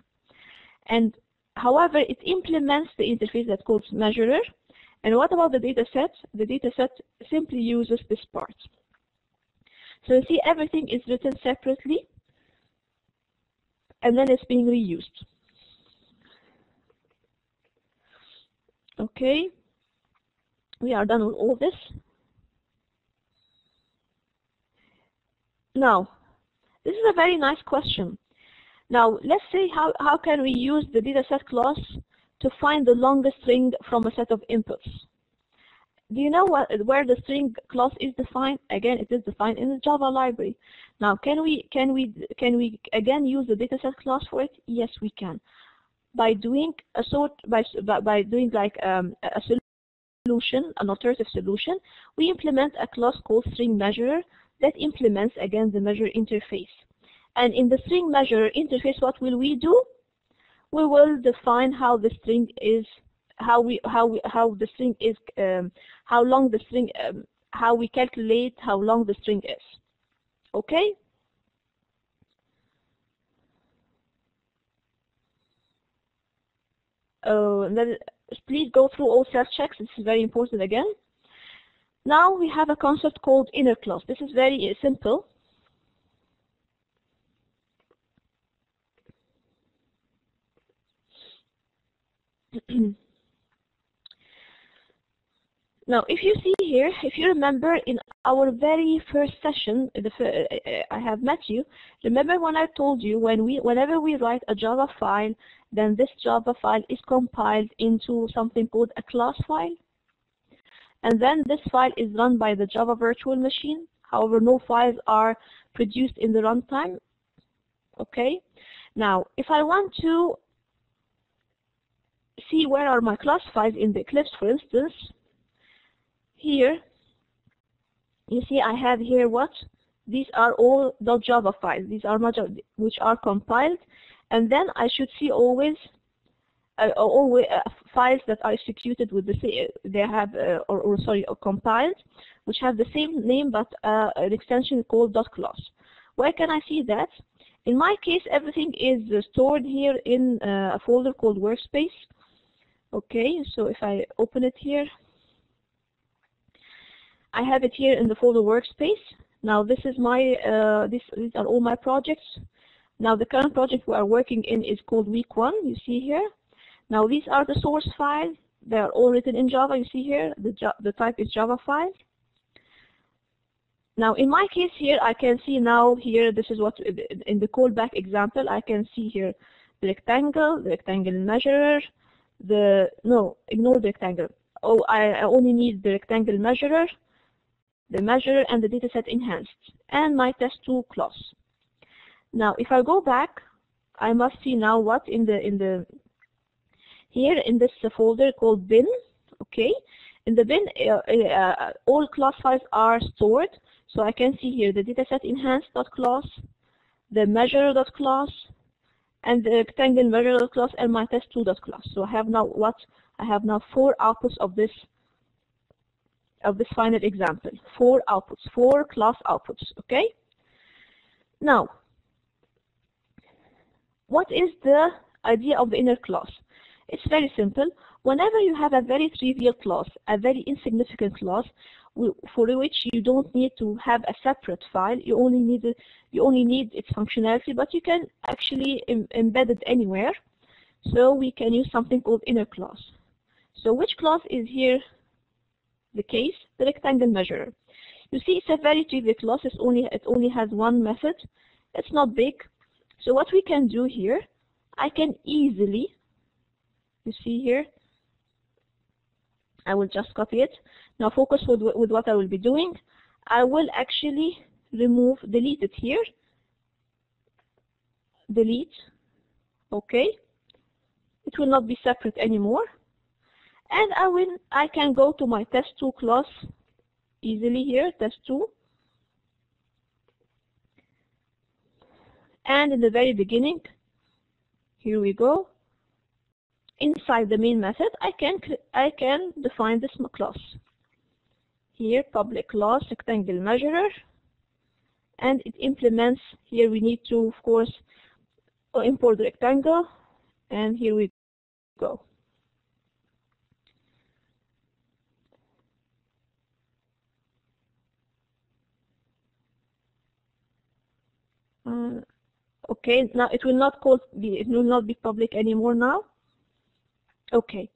And however, it implements the interface that calls measurer. And what about the data set? The data set simply uses this part. So you see, everything is written separately, and then it's being reused. Okay, we are done with all this. Now, this is a very nice question. Now, let's say how can we use the dataset class to find the longest string from a set of inputs? do you know where the string class is defined? Again, it is defined in the Java library. Now, can we again use the dataset class for it? Yes, we can. By doing a by doing like a solution, an alternative solution, we implement a class called string measurer that implements again the measure interface. And in the string measure interface, what will we do? We will define how the string is, how the string is, how long the string, how we calculate how long the string is. Okay. Then please go through all self checks. This is very important again. Now we have a concept called inner class. This is very simple. Now, if you see here, if you remember in our very first session, I have met you. Remember when I told you whenever we write a Java file, then this Java file is compiled into something called a class file, and then this file is run by the Java virtual machine. However, no files are produced in the runtime. Okay. Now, if I want to see where are my class files in the Eclipse, for instance, here, you see I have here what? These are all .java files. These are my Java, which are compiled, and then I should see always files that are executed with the they have or compiled, which have the same name but an extension called .class. Where can I see that? In my case, everything is stored here in a folder called workspace. Okay, so if I open it here, I have it here in the folder workspace. Now this is my these are all my projects. Now the current project we are working in is called week 1. You see here. Now these are the source files. They are all written in Java. You see here the type is Java file. Now in my case here, I can see now here, this is what in the callback example, I can see here the rectangle measurer, ignore the rectangle. Oh, I only need the rectangle measurer, the measurer, and the dataset enhanced, and my test2 class. Now if I go back, I must see now what in the here in this folder called bin. Okay, in the bin all class files are stored. So I can see here the dataset enhanced.class, the measurer.class, and the rectangle measurer.class, and my test2.class. So I have now what? I have now 4 outputs of this final example. 4 outputs, 4 class outputs. Okay. Now, what is the idea of the inner class? It's very simple. Whenever you have a very trivial class, a very insignificant class, for which you don't need to have a separate file, you only need its functionality, but you can actually embed it anywhere. So we can use something called inner class. So which class is here the case? The rectangle measurer. You see, it's a very trivial class. It only has one method. It's not big. So what we can do here, I can easily, you see here, I will just copy it. Now focus with what I will be doing. I will actually delete it here. Delete. Okay. It will not be separate anymore. And I can go to my test2 class easily here, test2. And in the very beginning, here we go. Inside the main method, I can define this class. Here, public class rectangle measurer, and it implements. Here we need to, of course, import the rectangle, and here we go. Okay, now it will not be public anymore now. Okay.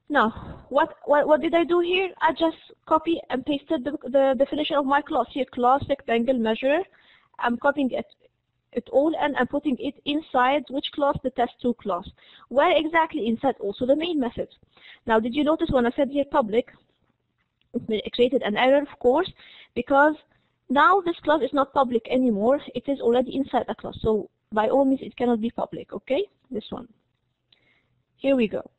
Now, what did I do here? I just copy and pasted the definition of my class here, class rectangle measurer. I'm copying it all, and I'm putting it inside which class? The test2 class. Where exactly? Inside also the main method. Now, did you notice when I said here public, It created an error, of course, because now this class is not public anymore. It is already inside a class. So by all means, it cannot be public. Okay, this one. Here we go.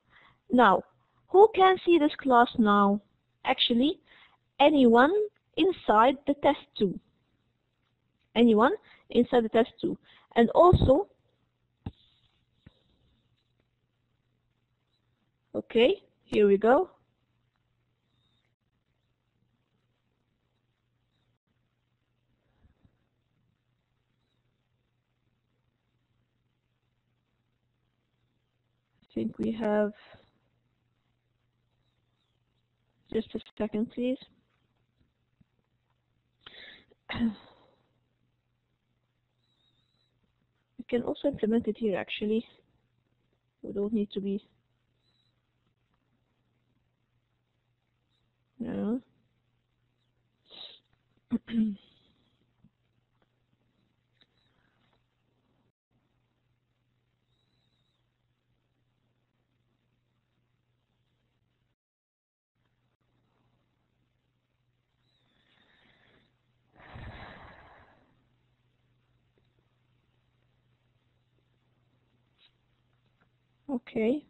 Now, who can see this class now? Actually, anyone inside the test2. Anyone inside the test2. And also, okay, here we go. I think we have just a second, please. We can also implement it here, actually. We don't need to be. No. Okay.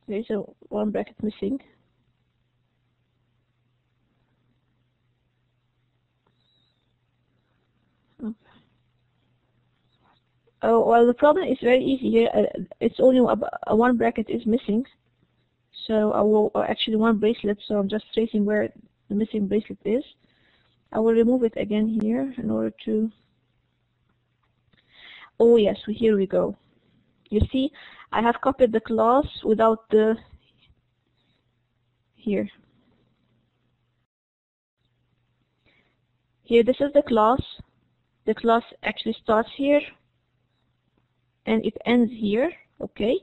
There's one bracket missing. Oh, well, the problem is very easy here. It's only one bracket is missing. So I will actually one bracelet. So I'm just tracing where the missing bracelet is. I will remove it again here in order to. Oh yes, here we go. You see, I have copied the class without the here. Here, this is the class. The class actually starts here and it ends here. Okay.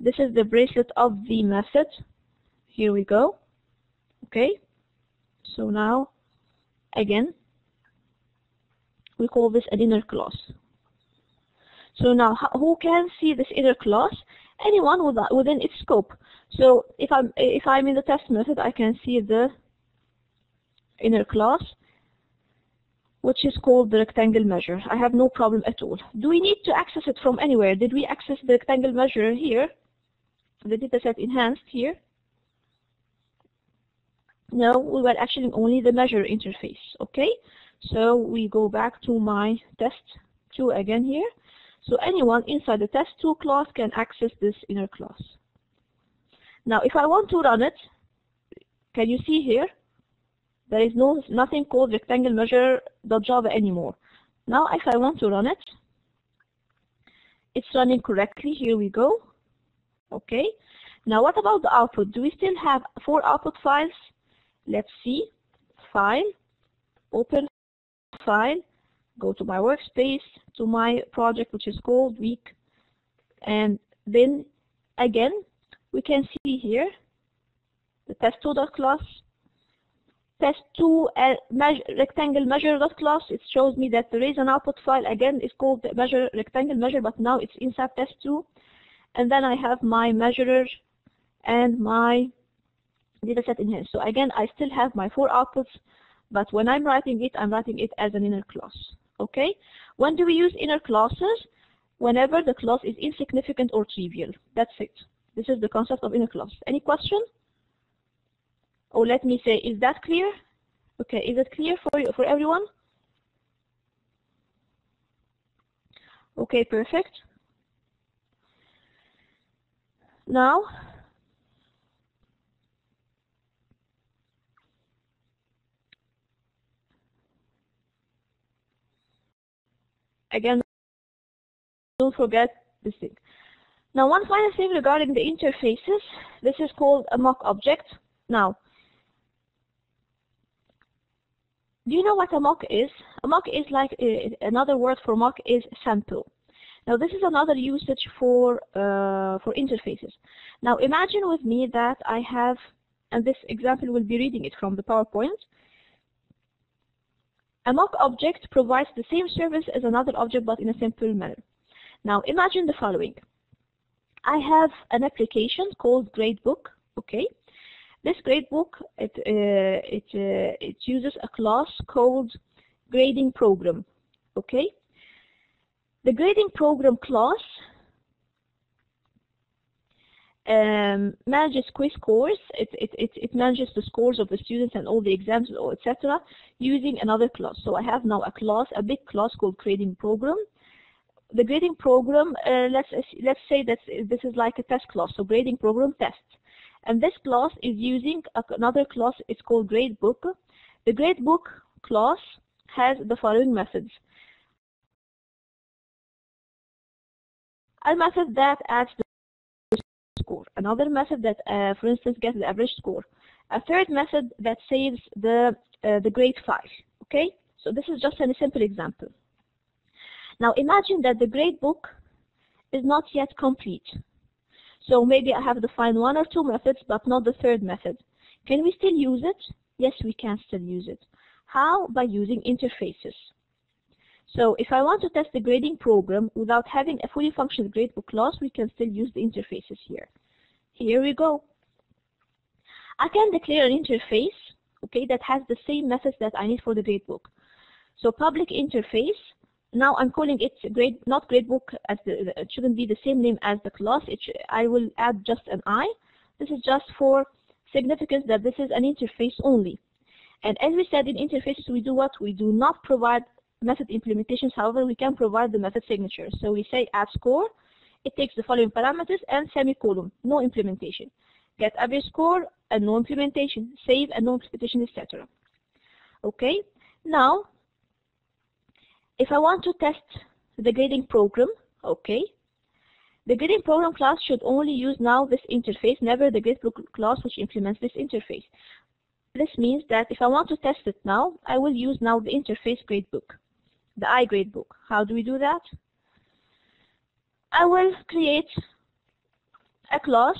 This is the bracelet of the method. Here we go. Okay. So now, again, we call this an inner class. So now, who can see this inner class? Anyone within its scope. So if I'm in the test method, I can see the inner class, which is called the rectangle measure. I have no problem at all. Do we need to access it from anywhere? Did we access the rectangle measure here? The dataset enhanced here? No, we were actually only the measure interface. Okay, so we go back to my test2 again here. So anyone inside the test2 class can access this inner class. Now, if I want to run it, can you see here? There is nothing called rectangle measure.java anymore. Now, if I want to run it, it's running correctly. Here we go. Okay. Now, what about the output? Do we still have 4 output files? Let's see. File, open file, go to my workspace, to my project, which is called week. And then, again, we can see here the test2.class. Test2 rectangle measure.class. It shows me that there is an output file. Again, it's called the rectangle measure, but now it's inside test2. And then I have my measurer and my dataset in here. So again, I still have my 4 outputs, but when I'm writing it as an inner class. Okay? When do we use inner classes? Whenever the class is insignificant or trivial. That's it. This is the concept of inner class. Any question? Or let me say, is that clear? Okay, is it clear for everyone? Okay, perfect. Now, again, don't forget this thing. Now, one final thing regarding the interfaces. This is called a mock object. Now, do you know what a mock is? A mock is like, another word for mock is sample. Now, this is another usage for interfaces. Now, imagine with me that I have, and this example will be reading it from the PowerPoint. A mock object provides the same service as another object, but in a simple manner. Now, imagine the following. I have an application called Gradebook. Okay, this Gradebook it uses a class called Grading Program. Okay, the Grading Program class manages quiz scores. It manages the scores of the students and all the exams, etc., using another class. So I have now a big class called Grading Program. The Grading Program, let's say that this is like a test class, so Grading Program test. And this class is using another class. It's called Gradebook. The Gradebook class has the following methods: a method that adds the score, another method that, for instance, gets the average score, a third method that saves the grade file. Okay, so this is just a simple example. Now imagine that the Gradebook is not yet complete. So maybe I have defined 1 or 2 methods, but not the third method. Can we still use it? Yes, we can still use it. How? By using interfaces. So if I want to test the grading program without having a fully functional Gradebook class, we can still use the interfaces here. Here we go. I can declare an interface, okay, that has the same methods that I need for the Gradebook. So public interface. Now I'm calling it not Gradebook, as it shouldn't be the same name as the class. I will add just an I. This is just for significance that this is an interface only. And as we said, in interfaces we do what? We do not provide method implementations. However, we can provide the method signature. So we say add score. It takes the following parameters and semicolon. No implementation. Get average score and no implementation. Save and no implementation, etc. Okay. Now, if I want to test the grading program, okay, the grading program class should only use now this interface, never the Gradebook class which implements this interface. This means that if I want to test it now, I will use now the interface Gradebook, the iGradebook. How do we do that? I will create a class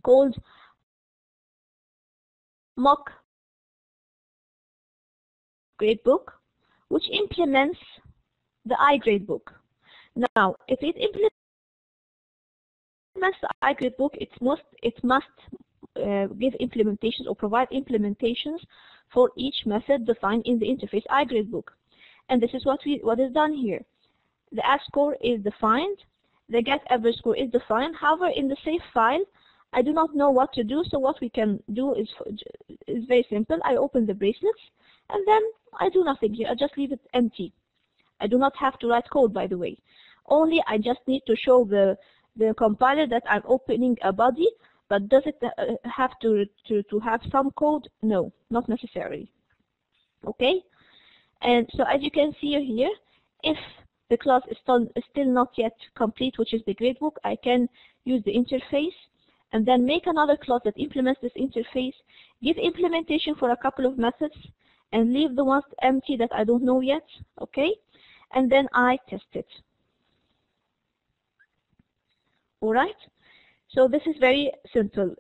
called mock Gradebook, which implements the iGradebook. Now, if it implements the iGradebook, it must give implementations or provide implementations for each method defined in the interface iGradebook. And this is what is done here. The add score is defined, the get average score is defined. However, in the save file, I do not know what to do, so what we can do is very simple. I open the bracelets, and then I do nothing here. I just leave it empty. I do not have to write code, by the way. Only I just need to show the compiler that I'm opening a body, but does it have to have some code? No, not necessarily. Okay? And so as you can see here, if the class is still not yet complete, which is the Gradebook, I can use the interface and then make another class that implements this interface, give implementation for a couple of methods, and leave the ones empty that I don't know yet, okay? And then I test it. All right? So this is very simple.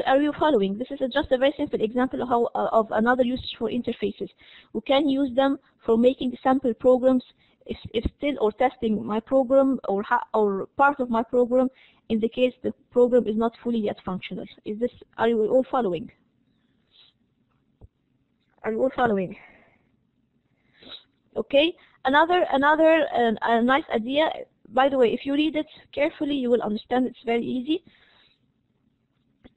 Are you following? This is just a very simple example of another usage for interfaces. We can use them for making sample programs, if still, or testing my program or part of my program in the case the program is not fully yet functional. Are you all following? Are you all following? Okay. Another nice idea. By the way, if you read it carefully, you will understand it's very easy.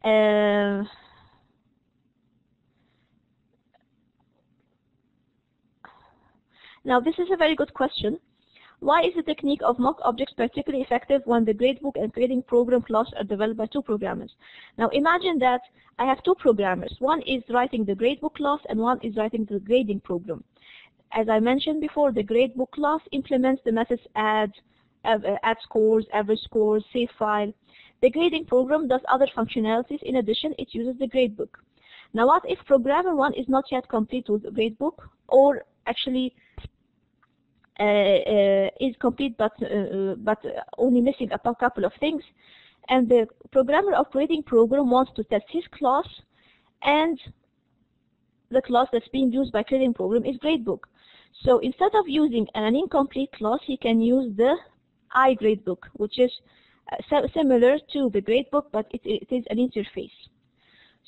Now, this is a very good question. Why is the technique of mock objects particularly effective when the Gradebook and grading program class are developed by 2 programmers? Now, imagine that I have 2 programmers. One is writing the Gradebook class and one is writing the grading program. As I mentioned before, the Gradebook class implements the methods add scores, average scores, save file. The grading program does other functionalities. In addition, it uses the Gradebook. Now, what if programmer 1 is not yet complete with the Gradebook, or actually is complete but only missing a couple of things, and the programmer of grading program wants to test his class, and the class that's being used by grading program is Gradebook. So instead of using an incomplete class, he can use the iGradebook, which is similar to the gradebook, but it is an interface.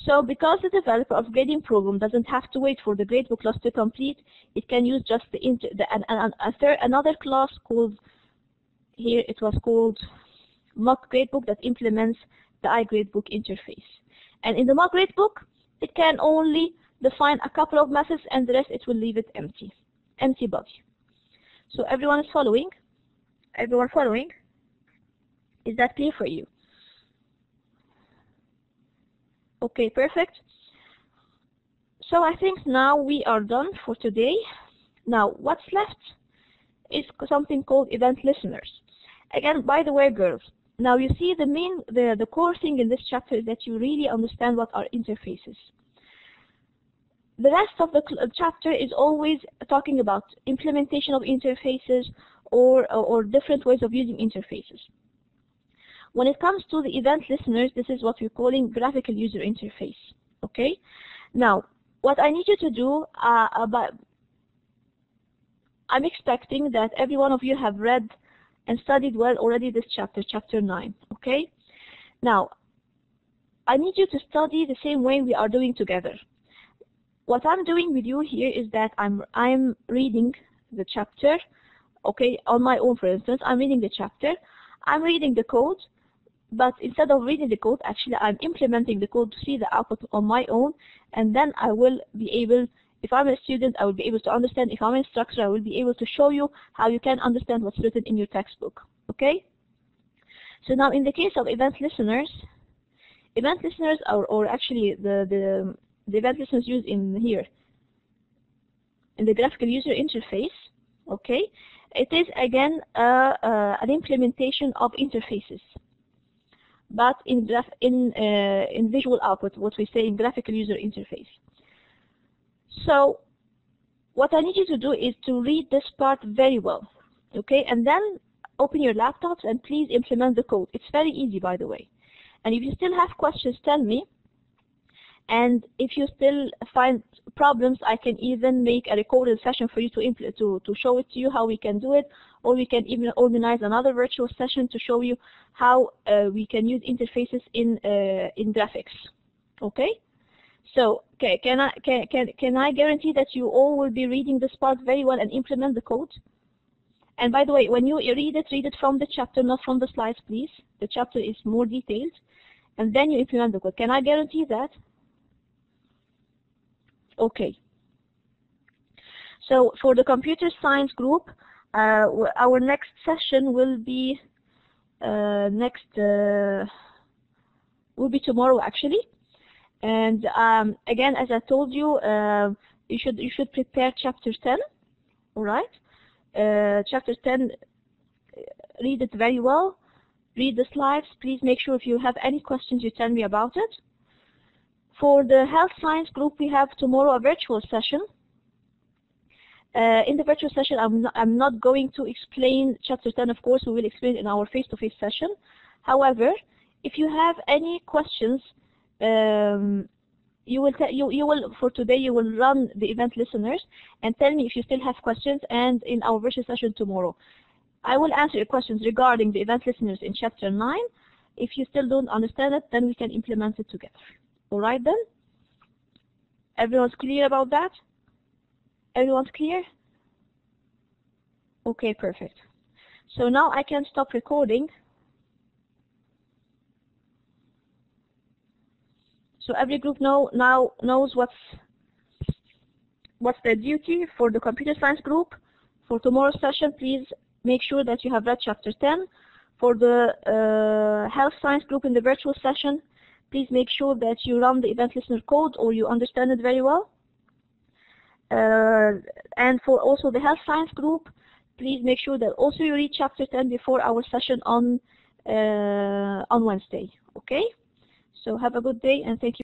So because the developer of grading program doesn't have to wait for the gradebook class to complete, it can use just another class called, here it was called mock gradebook, that implements the iGradebook interface. And in the mock gradebook, it can only define a couple of methods, and the rest it will leave it empty body. So everyone is following? Everyone following? Is that clear for you? Okay, perfect. So I think now we are done for today. Now what's left is something called event listeners. Again, by the way, girls, now you see the core thing in this chapter is that you really understand what are interfaces. The rest of the chapter is always talking about implementation of interfaces or different ways of using interfaces. When it comes to the event listeners, this is what we're calling graphical user interface. Okay? Now, what I need you to do, I'm expecting that every one of you have read and studied well already this chapter, chapter 9. Okay? Now, I need you to study the same way we are doing together. What I'm doing with you here is that I'm reading the chapter, okay, on my own. For instance, I'm reading the chapter, I'm reading the code, but instead of reading the code, actually I'm implementing the code to see the output on my own, and then I will be able, if I'm a student, I will be able to understand. If I'm an instructor, I will be able to show you how you can understand what's written in your textbook, okay? So now in the case of event listeners are, or actually the event listeners used in here, in the graphical user interface, okay, it is again an implementation of interfaces, but in visual output, what we say in graphical user interface. So what I need you to do is to read this part very well, okay, and then open your laptops and please implement the code. It's very easy, by the way. And if you still have questions, tell me. And if you still find problems, I can even make a recorded session for you to show it to you how we can do it, or we can even organize another virtual session to show you how we can use interfaces in graphics. Okay? So, okay, can I guarantee that you all will be reading this part very well and implement the code? And by the way, when you read it from the chapter, not from the slides, please. The chapter is more detailed, and then you implement the code. Can I guarantee that? Okay. So for the computer science group, our next session will be tomorrow actually. And again, as I told you, you should prepare chapter 10. All right. Chapter 10. Read it very well. Read the slides. Please make sure if you have any questions, you tell me about it. For the health science group, we have tomorrow a virtual session. In the virtual session, I'm not going to explain chapter 10, of course. We will explain in our face-to-face session. However, if you have any questions, for today you will run the event listeners and tell me if you still have questions. And in our virtual session tomorrow, I will answer your questions regarding the event listeners in chapter 9. If you still don't understand it, then we can implement it together. All right then? Everyone's clear about that? Everyone's clear? Okay, perfect. So now I can stop recording. So every group now knows what's their duty. For the computer science group, for tomorrow's session, please make sure that you have read chapter 10. For the health science group in the virtual session, please make sure that you run the event listener code or you understand it very well. And for also the health science group, please make sure that also you read chapter 10 before our session on Wednesday. Okay? So have a good day and thank you.